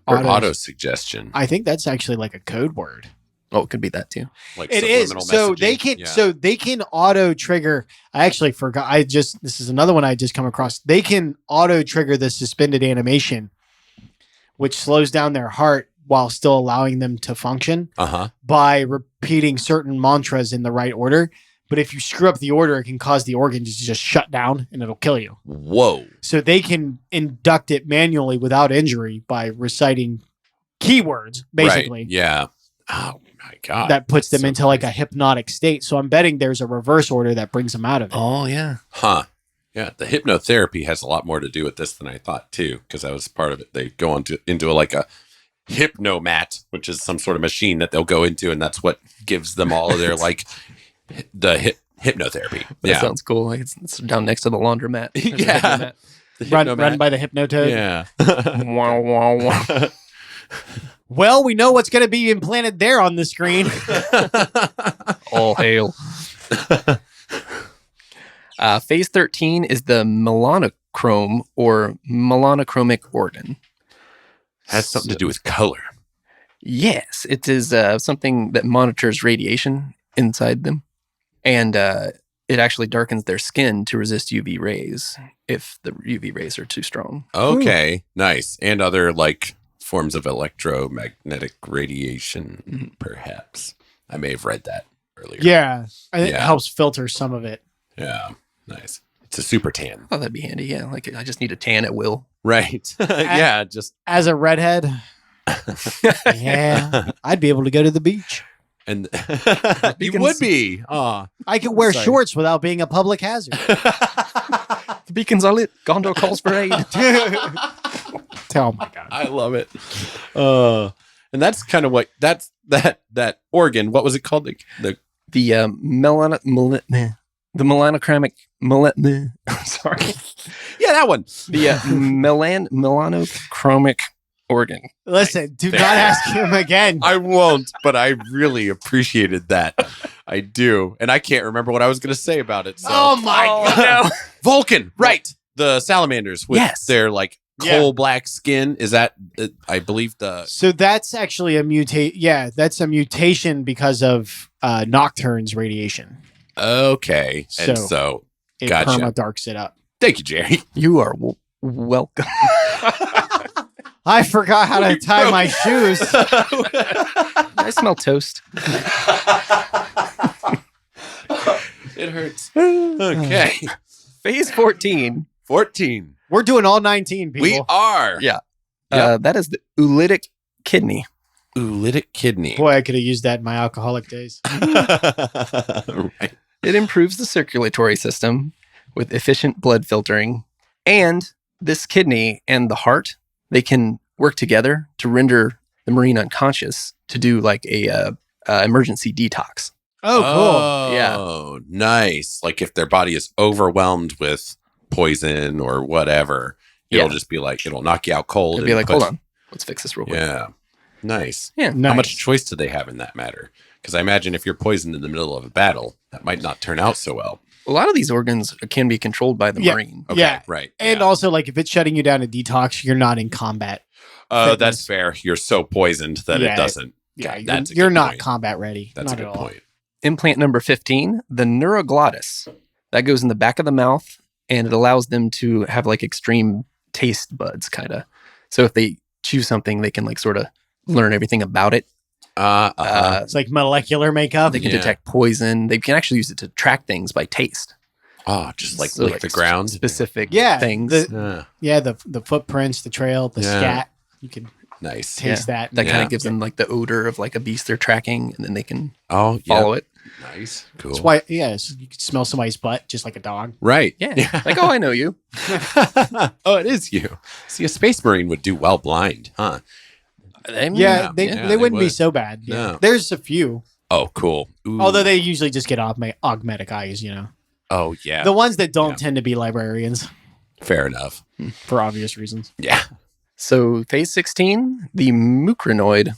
[SPEAKER 4] Or
[SPEAKER 3] Auto-
[SPEAKER 4] auto suggestion.
[SPEAKER 3] I think that's actually like a code word.
[SPEAKER 5] Oh, it could be that too.
[SPEAKER 4] Like
[SPEAKER 3] It is.
[SPEAKER 4] subliminal
[SPEAKER 3] So
[SPEAKER 4] messaging.
[SPEAKER 3] they can
[SPEAKER 4] Yeah.
[SPEAKER 3] they can auto trigger. I actually forgot. This is another one I just come across. They can auto trigger the suspended animation, which slows down their heart while still allowing them to function
[SPEAKER 4] Uh-huh.
[SPEAKER 3] by repeating certain mantras in the right order. but if you screw up the order, it can cause the organ to just shut down and it'll kill you.
[SPEAKER 4] Whoa.
[SPEAKER 3] So they can induct it manually without injury by reciting keywords, basically.
[SPEAKER 4] Right. Yeah. Oh my God.
[SPEAKER 3] That puts them
[SPEAKER 4] So
[SPEAKER 3] into like a
[SPEAKER 4] crazy.
[SPEAKER 3] hypnotic state. So I'm betting there's a reverse order that brings them out of it.
[SPEAKER 5] Oh yeah.
[SPEAKER 4] Huh. Yeah. The hypnotherapy has a lot more to do with this than I thought too, because that was part of it. They go into like a hypnomat, which is some sort of machine that they'll go into, and that's what gives them all of their like the hypnotherapy.
[SPEAKER 5] That sounds cool. Like it's down next to the laundromat. There's a
[SPEAKER 4] Yeah.
[SPEAKER 5] hypnomat.
[SPEAKER 4] The
[SPEAKER 3] Run
[SPEAKER 4] hypnomat.
[SPEAKER 3] by the hypnotoad.
[SPEAKER 4] Yeah.
[SPEAKER 5] Wow, wow, wow.
[SPEAKER 3] Well, we know what's going to be implanted there on the screen.
[SPEAKER 5] All hail. Phase 13 is the melanochrome or melanochromic organ.
[SPEAKER 4] Has something to do with color.
[SPEAKER 5] Yes, it is something that monitors radiation inside them. And it actually darkens their skin to resist UV rays if the UV rays are too strong.
[SPEAKER 4] Okay. Nice. And other like forms of electromagnetic radiation, perhaps. I may have read that earlier.
[SPEAKER 3] Yeah. I think it
[SPEAKER 4] Yeah.
[SPEAKER 3] helps filter some of it.
[SPEAKER 4] Yeah. Nice. It's a super tan.
[SPEAKER 5] Oh, that'd be handy. Yeah, like I just need a tan at will.
[SPEAKER 4] Right. Yeah. Just
[SPEAKER 3] As a redhead, yeah, I'd be able to go to the beach.
[SPEAKER 4] and you
[SPEAKER 5] Beacons-
[SPEAKER 4] would be. Aw.
[SPEAKER 3] I could wear
[SPEAKER 4] Sorry.
[SPEAKER 3] shorts without being a public hazard.
[SPEAKER 5] The beacons are lit. Gondor calls for aid.
[SPEAKER 3] Oh my God.
[SPEAKER 4] I love it. And that's kind of what that organ. What was it called? The
[SPEAKER 5] The the melanochromic sorry.
[SPEAKER 4] yeah, that one.
[SPEAKER 5] The melanochromic organ.
[SPEAKER 3] Listen, do not ask him again.
[SPEAKER 4] I won't, but I really appreciated that. I do, and I can't remember what I was going to say about it. So.
[SPEAKER 3] Oh my God.
[SPEAKER 4] Vulcan, right? The salamanders with
[SPEAKER 5] Yes.
[SPEAKER 4] their like
[SPEAKER 3] Yeah.
[SPEAKER 4] coal black skin. Is that? I believe the.
[SPEAKER 3] So that's actually a that's a mutation because of Nocturne's radiation.
[SPEAKER 4] Okay, and
[SPEAKER 3] So-
[SPEAKER 4] so
[SPEAKER 3] It
[SPEAKER 4] Gotcha.
[SPEAKER 3] perma darks it up.
[SPEAKER 4] thank you, Jerry.
[SPEAKER 5] You are welcome.
[SPEAKER 3] I forgot how to tie my shoes.
[SPEAKER 5] I smell toast.
[SPEAKER 4] It hurts. Okay,
[SPEAKER 5] Phase 14.
[SPEAKER 4] 14.
[SPEAKER 3] We're doing all 19 people.
[SPEAKER 4] We are.
[SPEAKER 5] Yeah.
[SPEAKER 4] Yep.
[SPEAKER 5] That is the oolitic kidney.
[SPEAKER 4] Oolitic kidney.
[SPEAKER 3] Boy, I could have used that in my alcoholic days.
[SPEAKER 4] Right.
[SPEAKER 5] It improves the circulatory system with efficient blood filtering. And this kidney and the heart, they can work together to render the Marine unconscious to do like a emergency detox.
[SPEAKER 3] Oh, cool.
[SPEAKER 5] Yeah.
[SPEAKER 4] Oh, nice. Like if their body is overwhelmed with poison or whatever, it'll
[SPEAKER 5] Yeah.
[SPEAKER 4] just be like, it'll knock you out cold.
[SPEAKER 5] It'd be
[SPEAKER 4] and
[SPEAKER 5] like, hold on, let's fix this real quick.
[SPEAKER 4] Yeah. Nice.
[SPEAKER 5] Yeah.
[SPEAKER 3] Nice.
[SPEAKER 4] How much choice do they have in that matter? Because I imagine if you're poisoned in the middle of a battle, that might not turn out so well.
[SPEAKER 5] A lot of these organs can be controlled by the
[SPEAKER 3] Yeah.
[SPEAKER 5] Marine.
[SPEAKER 4] Okay,
[SPEAKER 3] Yeah.
[SPEAKER 4] right.
[SPEAKER 3] And
[SPEAKER 4] yeah.
[SPEAKER 3] also, like, if it's shutting you down to detox, you're not in combat.
[SPEAKER 4] That's
[SPEAKER 3] fitness.
[SPEAKER 4] fair. You're so poisoned that
[SPEAKER 3] Yeah.
[SPEAKER 4] it doesn't.
[SPEAKER 3] Yeah,
[SPEAKER 4] that's a
[SPEAKER 3] you're
[SPEAKER 4] good
[SPEAKER 3] not
[SPEAKER 4] point.
[SPEAKER 3] combat ready.
[SPEAKER 4] That's
[SPEAKER 3] not
[SPEAKER 4] a good
[SPEAKER 3] at all.
[SPEAKER 4] point.
[SPEAKER 5] Implant number 15, the neuroglottis. That goes in the back of the mouth and it allows them to have like extreme taste buds, kind of. So if they chew something, they can like sort of learn everything about it.
[SPEAKER 3] It's like molecular makeup.
[SPEAKER 5] They can
[SPEAKER 4] Yeah.
[SPEAKER 5] detect poison. They can actually use it to track things by taste.
[SPEAKER 4] Oh, just like
[SPEAKER 5] So,
[SPEAKER 4] lick the ground.
[SPEAKER 5] Specific
[SPEAKER 3] Yeah,
[SPEAKER 5] things.
[SPEAKER 3] Yeah, the footprints, the trail, the
[SPEAKER 4] Yeah.
[SPEAKER 3] scat. You can
[SPEAKER 4] Nice.
[SPEAKER 3] taste that.
[SPEAKER 5] That kind
[SPEAKER 4] Yeah.
[SPEAKER 5] of gives them like the odor of like a beast they're tracking, and then they can
[SPEAKER 4] Oh,
[SPEAKER 5] follow
[SPEAKER 4] yeah.
[SPEAKER 5] it.
[SPEAKER 4] Nice. Cool.
[SPEAKER 3] That's why, you can smell somebody's butt just like a dog.
[SPEAKER 4] Right.
[SPEAKER 5] Yeah. Like, oh, I know you.
[SPEAKER 4] Oh, it is you. See, a space marine would do well blind, huh?
[SPEAKER 3] Yeah,
[SPEAKER 4] Yeah,
[SPEAKER 3] they
[SPEAKER 4] they
[SPEAKER 3] wouldn't be
[SPEAKER 4] would.
[SPEAKER 3] so bad. Yeah.
[SPEAKER 4] No.
[SPEAKER 3] There's a few,
[SPEAKER 4] Oh, cool. Ooh.
[SPEAKER 3] although they usually just get augmetic eyes.
[SPEAKER 4] Oh, yeah.
[SPEAKER 3] The ones that don't
[SPEAKER 4] Yeah.
[SPEAKER 3] tend to be librarians
[SPEAKER 4] Fair enough.
[SPEAKER 3] for obvious reasons.
[SPEAKER 4] Yeah.
[SPEAKER 5] So phase 16, the mucranoid.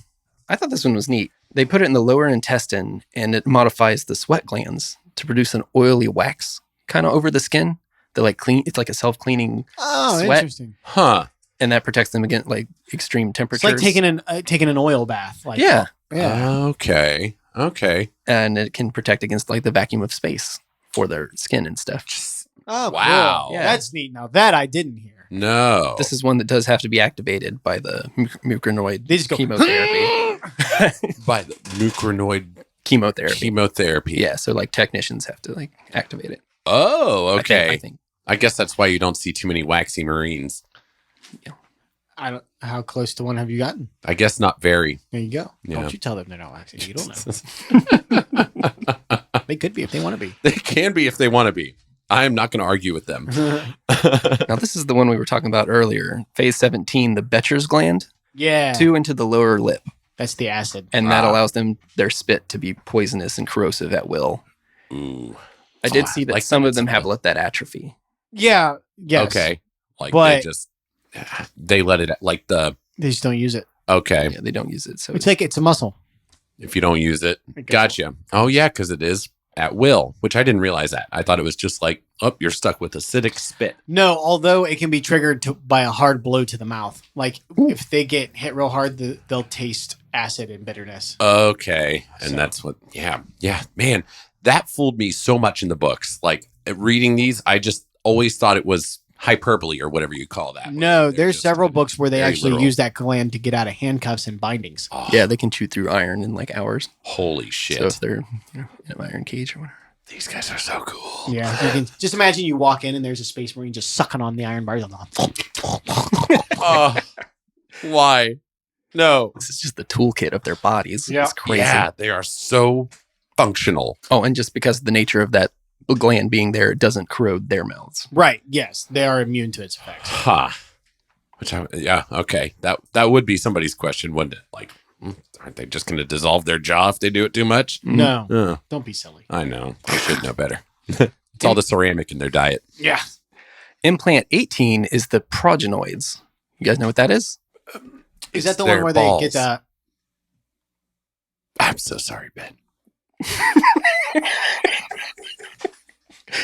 [SPEAKER 5] I thought this one was neat. They put it in the lower intestine and it modifies the sweat glands to produce an oily wax kind of over the skin. They like clean. It's like a self-cleaning,
[SPEAKER 3] Oh,
[SPEAKER 5] Sweat.
[SPEAKER 3] interesting.
[SPEAKER 4] Huh.
[SPEAKER 5] and that protects them against like extreme
[SPEAKER 3] It's
[SPEAKER 5] temperatures.
[SPEAKER 3] like taking an oil bath. Like
[SPEAKER 5] yeah,
[SPEAKER 3] yeah.
[SPEAKER 4] Okay. Okay.
[SPEAKER 5] and it can protect against like the vacuum of space for their skin and stuff.
[SPEAKER 3] Oh,
[SPEAKER 4] Wow.
[SPEAKER 3] cool.
[SPEAKER 5] Yeah.
[SPEAKER 3] That's neat. Now that I didn't hear.
[SPEAKER 4] No.
[SPEAKER 5] This is one that does have to be activated by the mucranoid
[SPEAKER 3] They just go
[SPEAKER 5] chemotherapy.
[SPEAKER 4] by the mucranoid
[SPEAKER 5] chemotherapy. Yeah, so like technicians have to like activate it.
[SPEAKER 4] Oh, okay.
[SPEAKER 5] I think.
[SPEAKER 4] I guess that's why you don't see too many waxy Marines.
[SPEAKER 5] Yeah.
[SPEAKER 3] How close to one have you gotten?
[SPEAKER 4] I guess not very.
[SPEAKER 3] There you go.
[SPEAKER 4] Yeah.
[SPEAKER 3] Don't you tell them they're not waxing. You don't know. They could be if they want to be.
[SPEAKER 4] They can be if they want to be. I am not going to argue with them.
[SPEAKER 5] Now, this is the one we were talking about earlier. Phase 17, the Betcher's gland.
[SPEAKER 3] Yeah.
[SPEAKER 5] 2 into the lower lip.
[SPEAKER 3] That's the acid.
[SPEAKER 5] And that allows their spit to be poisonous and corrosive at will.
[SPEAKER 4] Ooh.
[SPEAKER 5] I did see that
[SPEAKER 4] like
[SPEAKER 5] some of them have let that atrophy.
[SPEAKER 3] Yeah. Yes.
[SPEAKER 4] Okay. Like
[SPEAKER 3] But-
[SPEAKER 4] they let it like the
[SPEAKER 3] They just don't use it.
[SPEAKER 4] okay.
[SPEAKER 5] Yeah, they don't use it. So
[SPEAKER 3] It's a muscle.
[SPEAKER 4] If you don't use it,
[SPEAKER 3] Okay.
[SPEAKER 4] gotcha. Oh yeah, because it is at will, which I didn't realize that. I thought it was just like, oh, you're stuck with acidic spit.
[SPEAKER 3] No, although it can be triggered by a hard blow to the mouth. Like if they get hit real hard, they'll taste acid and bitterness.
[SPEAKER 4] Okay, and
[SPEAKER 3] So-
[SPEAKER 4] that's what. Yeah, man, that fooled me so much in the books. Like reading these, I just always thought it was hyperbole or whatever you call that.
[SPEAKER 3] No,
[SPEAKER 4] They're
[SPEAKER 3] there's
[SPEAKER 4] just
[SPEAKER 3] several books where they
[SPEAKER 4] very
[SPEAKER 3] actually
[SPEAKER 4] literal.
[SPEAKER 3] use that gland to get out of handcuffs and bindings.
[SPEAKER 4] Oh,
[SPEAKER 5] yeah, they can chew through iron in like hours.
[SPEAKER 4] holy shit!
[SPEAKER 5] So if they're in an iron cage or whatever.
[SPEAKER 4] These guys are so cool.
[SPEAKER 3] Yeah, you can just imagine you walk in and there's a space marine just sucking on the iron bars.
[SPEAKER 4] Oh, why? No.
[SPEAKER 5] This is just the toolkit of their bodies.
[SPEAKER 3] Yeah.
[SPEAKER 5] It's crazy.
[SPEAKER 4] Yeah, they are so functional.
[SPEAKER 5] Oh, and just because of the nature of that gland being there, it doesn't corrode their mouths.
[SPEAKER 3] Right. Yes, they are immune to its effects.
[SPEAKER 4] Huh. Okay. That would be somebody's question, wouldn't it? Like, aren't they just going to dissolve their jaw if they do it too much?
[SPEAKER 3] No,
[SPEAKER 4] Oh,
[SPEAKER 3] don't be silly.
[SPEAKER 4] I know. I should know better. It's all the ceramic in their diet.
[SPEAKER 3] Yeah.
[SPEAKER 5] Implant 18 is the progenoids. You guys know what that is?
[SPEAKER 3] Is that the
[SPEAKER 4] Their
[SPEAKER 3] one where
[SPEAKER 4] balls.
[SPEAKER 3] they get the?
[SPEAKER 4] I'm so sorry, Ben.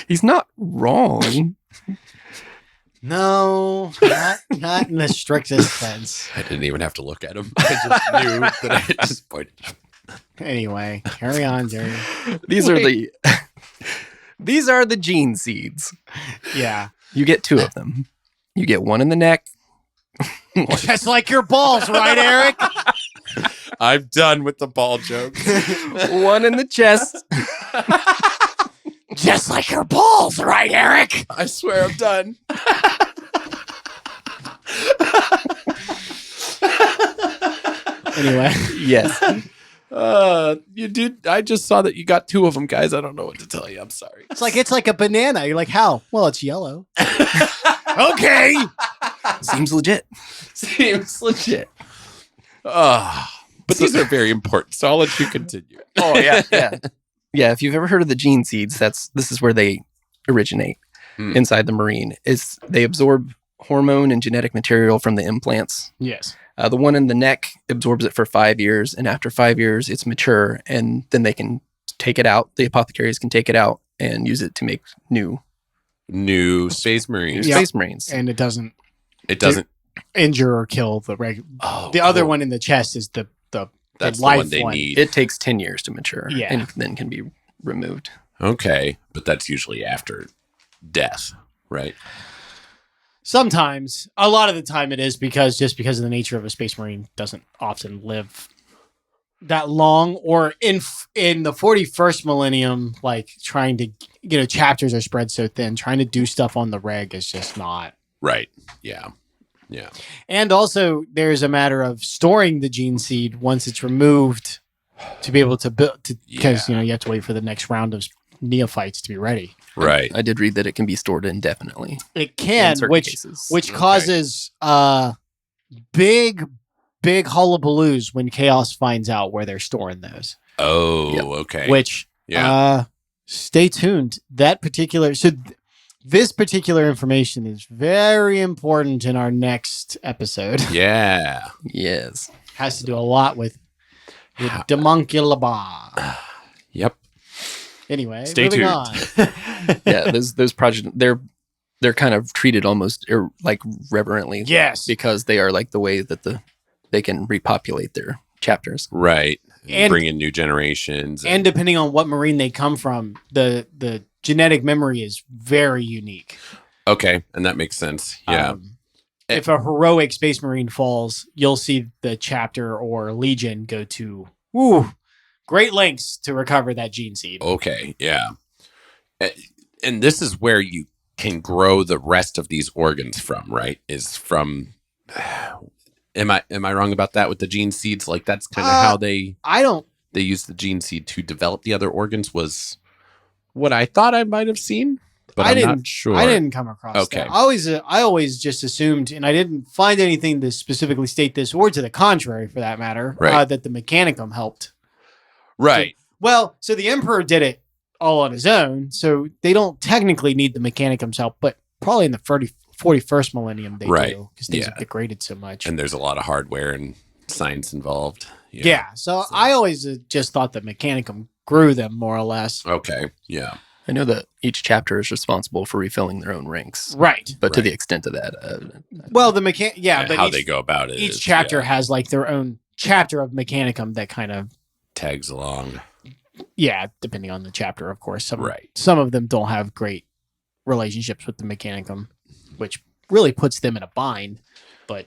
[SPEAKER 5] He's not wrong.
[SPEAKER 3] No, not in the strictest sense.
[SPEAKER 4] I didn't even have to look at him. I just knew that I just pointed.
[SPEAKER 3] Anyway, carry on, Jerry.
[SPEAKER 5] These are the gene seeds.
[SPEAKER 3] Yeah,
[SPEAKER 5] You get 2 of them. You get one in the neck.
[SPEAKER 3] just like your balls, right, Eric?
[SPEAKER 4] I'm done with the ball jokes.
[SPEAKER 5] One in the chest.
[SPEAKER 3] Just like your balls, right, Eric?
[SPEAKER 4] I swear I'm done.
[SPEAKER 3] Anyway,
[SPEAKER 5] Yes.
[SPEAKER 4] You did. I just saw that you got 2 of them, guys. I don't know what to tell you. I'm sorry.
[SPEAKER 3] it's like a banana. You're like, how? Well, it's yellow. Okay.
[SPEAKER 5] Seems legit.
[SPEAKER 4] Seems legit. But these are very important, so I'll let you continue.
[SPEAKER 5] Oh yeah. Yeah, if you've ever heard of the gene seeds, this is where they originate inside the marine. They absorb hormone and genetic material from the implants.
[SPEAKER 3] Yes.
[SPEAKER 5] The one in the neck absorbs it for 5 years, and after 5 years, it's mature, and then they can take it out. The apothecaries can take it out and use it to make new
[SPEAKER 4] Space Marines.
[SPEAKER 3] Yeah.
[SPEAKER 5] space marines.
[SPEAKER 3] And it doesn't
[SPEAKER 4] It doesn't.
[SPEAKER 3] injure or kill the
[SPEAKER 4] Oh,
[SPEAKER 3] The other
[SPEAKER 4] cool.
[SPEAKER 3] one in the chest is the
[SPEAKER 4] That's the
[SPEAKER 3] life
[SPEAKER 4] one they need.
[SPEAKER 5] It takes 10 years to mature,
[SPEAKER 3] Yeah.
[SPEAKER 5] and then can be removed.
[SPEAKER 4] Okay, but that's usually after death, right?
[SPEAKER 3] Sometimes, a lot of the time, it is because of the nature of a space marine doesn't often live that long, or in the 41st millennium, like trying to chapters are spread so thin. Trying to do stuff on the reg is just not.
[SPEAKER 4] Right. Yeah.
[SPEAKER 3] And also, there's a matter of storing the gene seed once it's removed to be able to build, because you have to wait for the next round of neophytes to be ready.
[SPEAKER 4] Right.
[SPEAKER 5] I did read that it can be stored indefinitely.
[SPEAKER 3] It can,
[SPEAKER 5] in certain
[SPEAKER 3] which
[SPEAKER 5] cases.
[SPEAKER 3] causes big hullabaloos when Chaos finds out where they're storing those.
[SPEAKER 4] Oh,
[SPEAKER 5] Yep.
[SPEAKER 4] okay.
[SPEAKER 3] Which stay tuned. This particular information is very important in our next episode.
[SPEAKER 4] Yeah.
[SPEAKER 5] Yes.
[SPEAKER 3] Has to do a lot with the Demunculaba.
[SPEAKER 4] Yep.
[SPEAKER 3] Anyway,
[SPEAKER 4] Stay
[SPEAKER 3] moving
[SPEAKER 4] tuned.
[SPEAKER 3] on.
[SPEAKER 5] Yeah, those projects, they're kind of treated almost like reverently.
[SPEAKER 3] Yes.
[SPEAKER 5] Because they are like the way that they can repopulate their chapters.
[SPEAKER 4] Right.
[SPEAKER 3] And-
[SPEAKER 4] bring in new generations.
[SPEAKER 3] And depending on what marine they come from, the genetic memory is very unique.
[SPEAKER 4] Okay, and that makes sense. Yeah.
[SPEAKER 3] If a heroic space marine falls, you'll see the chapter or legion go to great lengths to recover that gene seed.
[SPEAKER 4] Okay, yeah. And this is where you can grow the rest of these organs from, right? Is from am I wrong about that with the gene seeds? Like that's kind of how they use the gene seed to develop the other organs was what I thought I might have seen, but I'm not sure.
[SPEAKER 3] I didn't come across that. I always just assumed, and I didn't find anything to specifically state this, or to the contrary for that matter, that the Mechanicum helped.
[SPEAKER 4] Right.
[SPEAKER 3] So the Emperor did it all on his own, so they don't technically need the Mechanicum's help, but probably in the 41st millennium they do, because things have degraded so much.
[SPEAKER 4] And there's a lot of hardware and science involved.
[SPEAKER 3] So I always just thought that Mechanicum grew them more or less.
[SPEAKER 4] Okay, yeah.
[SPEAKER 5] I know that each chapter is responsible for refilling their own ranks.
[SPEAKER 3] Right.
[SPEAKER 5] But to the extent of that.
[SPEAKER 3] But
[SPEAKER 4] how they go about it.
[SPEAKER 3] Each chapter has like their own chapter of Mechanicum that kind of
[SPEAKER 4] tags along.
[SPEAKER 3] Yeah, depending on the chapter, of course. Some of them don't have great relationships with the Mechanicum, which really puts them in a bind, but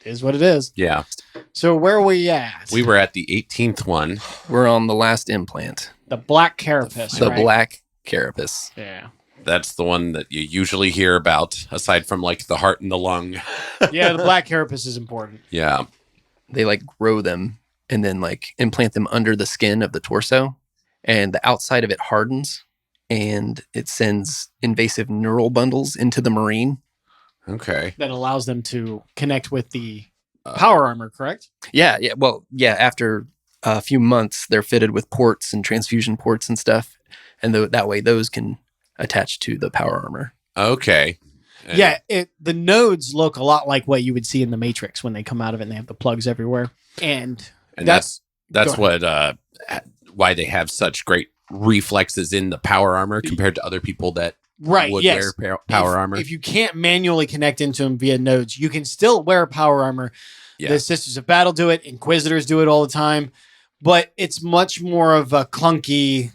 [SPEAKER 3] it is what it is.
[SPEAKER 4] Yeah.
[SPEAKER 3] So where are we at?
[SPEAKER 4] We were at the 18th one.
[SPEAKER 5] We're on the last implant.
[SPEAKER 3] The black carapace.
[SPEAKER 5] The black carapace.
[SPEAKER 3] Yeah.
[SPEAKER 4] That's the one that you usually hear about, aside from like the heart and the lung.
[SPEAKER 3] Yeah, the black carapace is important.
[SPEAKER 4] Yeah.
[SPEAKER 5] They like grow them and then like implant them under the skin of the torso, and the outside of it hardens and it sends invasive neural bundles into the marine.
[SPEAKER 4] Okay.
[SPEAKER 3] That allows them to connect with the power armor, correct?
[SPEAKER 5] Yeah. Well, yeah, after a few months, they're fitted with ports and transfusion ports and stuff. And that way those can attach to the power armor.
[SPEAKER 4] Okay.
[SPEAKER 3] Yeah, the nodes look a lot like what you would see in the Matrix when they come out of it and they have the plugs everywhere. And
[SPEAKER 4] that's what why they have such great reflexes in the power armor compared to other people that would wear power armor.
[SPEAKER 3] If you can't manually connect into them via nodes, you can still wear power armor. Yeah. The Sisters of Battle do it. Inquisitors do it all the time. But it's much more of a clunky,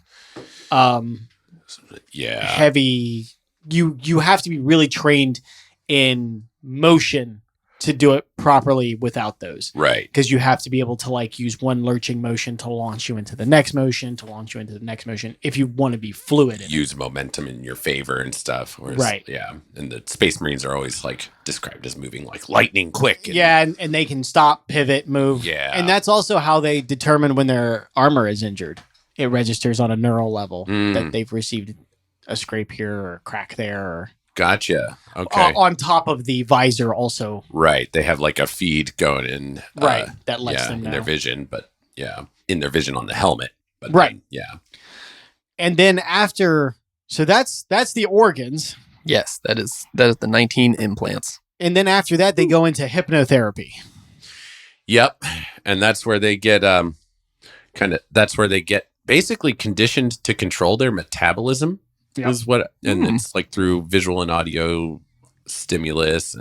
[SPEAKER 3] heavy. You have to be really trained in motion to do it properly without those.
[SPEAKER 4] Right.
[SPEAKER 3] Because you have to be able to like use one lurching motion to launch you into the next motion, if you want to be fluid.
[SPEAKER 4] Use momentum in your favor and stuff.
[SPEAKER 3] Right.
[SPEAKER 4] Yeah. And the Space Marines are always like described as moving like lightning quick.
[SPEAKER 3] And they can stop, pivot, move.
[SPEAKER 4] Yeah.
[SPEAKER 3] And that's also how they determine when their armor is injured. It registers on a neural level that they've received a scrape here or a crack there. Or
[SPEAKER 4] gotcha. Okay.
[SPEAKER 3] On top of the visor also.
[SPEAKER 4] Right. They have like a feed going in.
[SPEAKER 3] Right. That lets them know.
[SPEAKER 4] In their vision, but in their vision on the helmet. But
[SPEAKER 3] right.
[SPEAKER 4] Then,
[SPEAKER 3] And then after, so that's the organs.
[SPEAKER 5] Yes, that is the 19 implants.
[SPEAKER 3] And then after that, they go into hypnotherapy.
[SPEAKER 4] Yep. And that's where they get basically conditioned to control their metabolism.
[SPEAKER 3] Yep.
[SPEAKER 4] Is what, and it's like through visual and audio stimulus,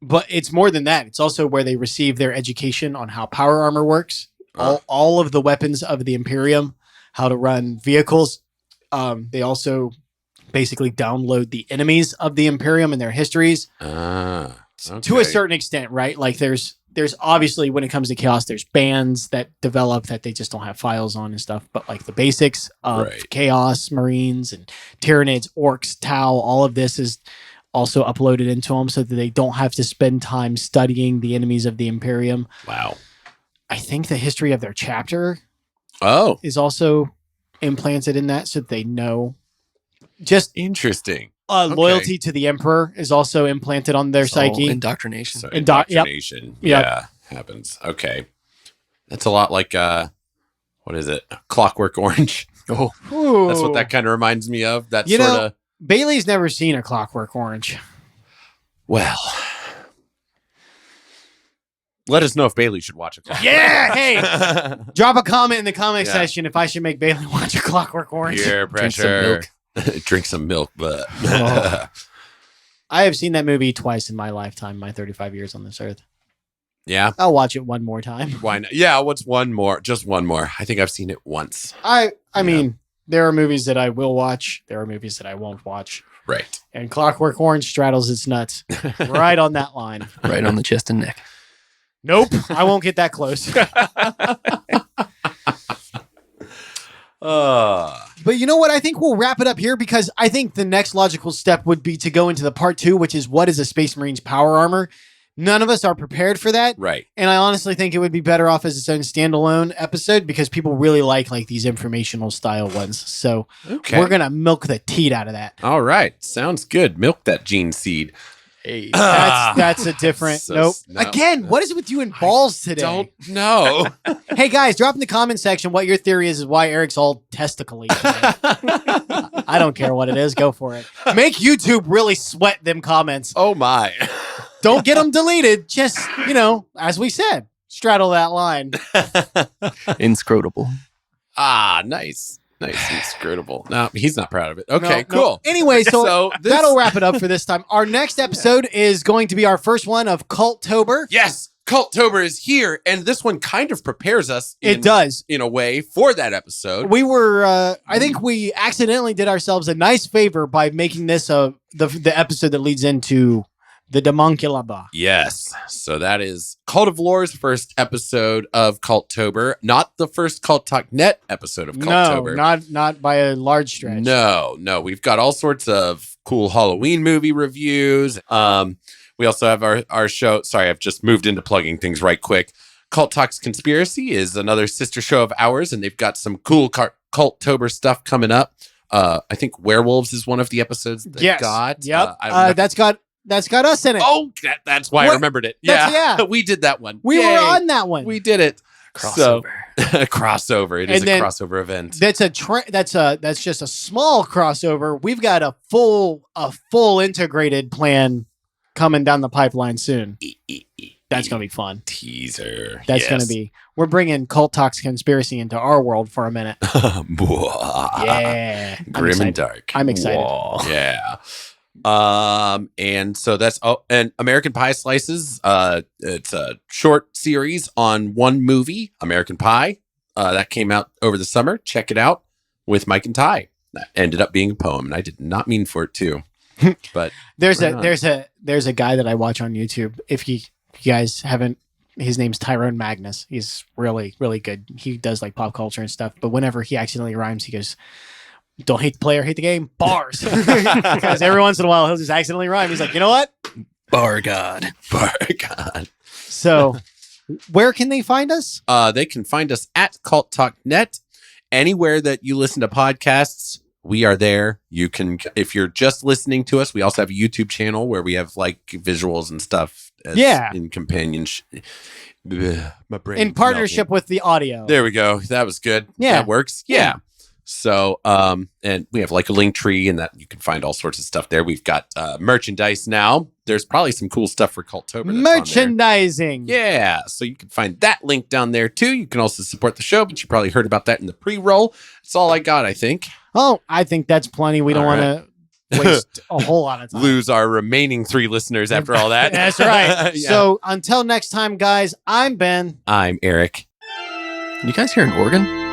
[SPEAKER 3] but it's more than that. It's also where they receive their education on how power armor works, all of the weapons of the Imperium, how to run vehicles. They also basically download the enemies of the Imperium and their histories to a certain extent, right? Like there's obviously, when it comes to chaos, there's bands that develop that they just don't have files on and stuff. But like the basics of chaos, Marines and Tyranids, Orcs, Tau, all of this is also uploaded into them so that they don't have to spend time studying the enemies of the Imperium.
[SPEAKER 4] Wow.
[SPEAKER 3] I think the history of their chapter is also implanted in that so that they know. Just
[SPEAKER 4] interesting.
[SPEAKER 3] Loyalty to the Emperor is also implanted on their psyche.
[SPEAKER 5] Indoctrination.
[SPEAKER 4] So indoctrination. Happens. Okay. That's a lot like, what is it? Clockwork Orange.
[SPEAKER 5] Oh.
[SPEAKER 3] Ooh.
[SPEAKER 4] That's what that kind of reminds me of. That
[SPEAKER 3] sort
[SPEAKER 4] of.
[SPEAKER 3] Bailey's never seen a Clockwork Orange.
[SPEAKER 4] Well, let us know if Bailey should watch a Clockwork Orange.
[SPEAKER 3] Yeah, hey. Drop a comment in the comment section if I should make Bailey watch a Clockwork Orange.
[SPEAKER 4] Peer pressure. Drink some milk, but
[SPEAKER 3] I have seen that movie twice in my lifetime, my 35 years on this earth.
[SPEAKER 4] Yeah.
[SPEAKER 3] I'll watch it one more time.
[SPEAKER 4] Why not? Yeah, what's one more? Just one more. I think I've seen it once.
[SPEAKER 3] I mean, there are movies that I will watch. There are movies that I won't watch.
[SPEAKER 4] Right.
[SPEAKER 3] And Clockwork Orange straddles its nuts right on that line.
[SPEAKER 5] Right on the chest and neck.
[SPEAKER 3] Nope. I won't get that close. But you know what? I think we'll wrap it up here because I think the next logical step would be to go into the part 2, which is what is a Space Marine's power armor? None of us are prepared for that.
[SPEAKER 4] Right.
[SPEAKER 3] And I honestly think it would be better off as its own standalone episode because people really like these informational style ones. So we're going to milk the teat out of that.
[SPEAKER 4] All right. Sounds good. Milk that gene seed.
[SPEAKER 5] Hey.
[SPEAKER 3] That's a different.
[SPEAKER 4] So-
[SPEAKER 3] No. Again, what is it with you and balls today?
[SPEAKER 4] Don't know.
[SPEAKER 3] Hey guys, drop in the comment section what your theory is why Eric's all testicle-y today. I don't care what it is. Go for it. Make YouTube really sweat them comments.
[SPEAKER 4] Oh my.
[SPEAKER 3] Don't get them deleted. Just, as we said, straddle that line.
[SPEAKER 5] Inscrutable.
[SPEAKER 4] Nice. Nice. Inscrutable. No, he's not proud of it. Okay,
[SPEAKER 3] No.
[SPEAKER 4] cool.
[SPEAKER 3] Anyway,
[SPEAKER 4] So this-
[SPEAKER 3] that'll wrap it up for this time. Our next episode is going to be our first one of Culttober.
[SPEAKER 4] Yes, Culttober is here, and this one kind of prepares us.
[SPEAKER 3] It does.
[SPEAKER 4] In a way for that episode.
[SPEAKER 3] We were, I think we accidentally did ourselves a nice favor by making this the episode that leads into the Demonculaba.
[SPEAKER 4] Yes. So that is Cult of Lore's first episode of Culttober, not the first Cult Talk Net episode of Culttober.
[SPEAKER 3] No, not by a large stretch.
[SPEAKER 4] No. We've got all sorts of cool Halloween movie reviews. We also have our show. Sorry, I've just moved into plugging things right quick. Cult Talks Conspiracy is another sister show of ours, and they've got some cool Culttober stuff coming up. I think Werewolves is one of the episodes they've got.
[SPEAKER 3] Yep. That's got us in it.
[SPEAKER 4] Oh, that's why I remembered it. Yeah. We did that one.
[SPEAKER 3] We
[SPEAKER 4] Yay.
[SPEAKER 3] were on that one.
[SPEAKER 4] We did it.
[SPEAKER 5] Crossover.
[SPEAKER 4] Crossover. It is a crossover event.
[SPEAKER 3] That's that's just a small crossover. We've got a full integrated plan coming down the pipeline soon. That's gonna be fun.
[SPEAKER 4] Teaser.
[SPEAKER 3] That's gonna be. We're bringing Cult Talks Conspiracy into our world for a minute. Yeah,
[SPEAKER 4] Grim and dark.
[SPEAKER 3] I'm excited.
[SPEAKER 4] Whoa. Yeah. And so that's and American Pie Slices. It's a short series on one movie, American Pie. That came out over the summer. Check it out with Mike and Ty. That ended up being a poem, and I did not mean for it to. But
[SPEAKER 3] there's a guy that I watch on YouTube. If you guys haven't, his name's Tyrone Magnus. He's really, really good. He does like pop culture and stuff. But whenever he accidentally rhymes, he goes, "Don't hate the player, hate the game." Bars. Because every once in a while he'll just accidentally rhyme. He's like, you know what?
[SPEAKER 5] Bar God.
[SPEAKER 3] So where can they find us?
[SPEAKER 4] They can find us at Cult Talk Net. Anywhere that you listen to podcasts, we are there. You can, if you're just listening to us, we also have a YouTube channel where we have like visuals and stuff. In companionship. My brain.
[SPEAKER 3] In partnership with the audio.
[SPEAKER 4] There we go. That was good.
[SPEAKER 3] Yeah.
[SPEAKER 4] That works. Yeah. So, and we have like a link tree and that you can find all sorts of stuff there. We've got merchandise now. There's probably some cool stuff for Culttober.
[SPEAKER 3] Merchandising.
[SPEAKER 4] Yeah. So you can find that link down there too. You can also support the show, but you probably heard about that in the pre-roll. That's all I got, I think.
[SPEAKER 3] Oh, I think that's plenty. We don't want to waste a whole lot of time.
[SPEAKER 4] Lose our remaining 3 listeners after all that.
[SPEAKER 3] That's right.
[SPEAKER 4] Yeah.
[SPEAKER 3] So until next time, guys, I'm Ben.
[SPEAKER 4] I'm Eric.
[SPEAKER 5] You guys hear an organ?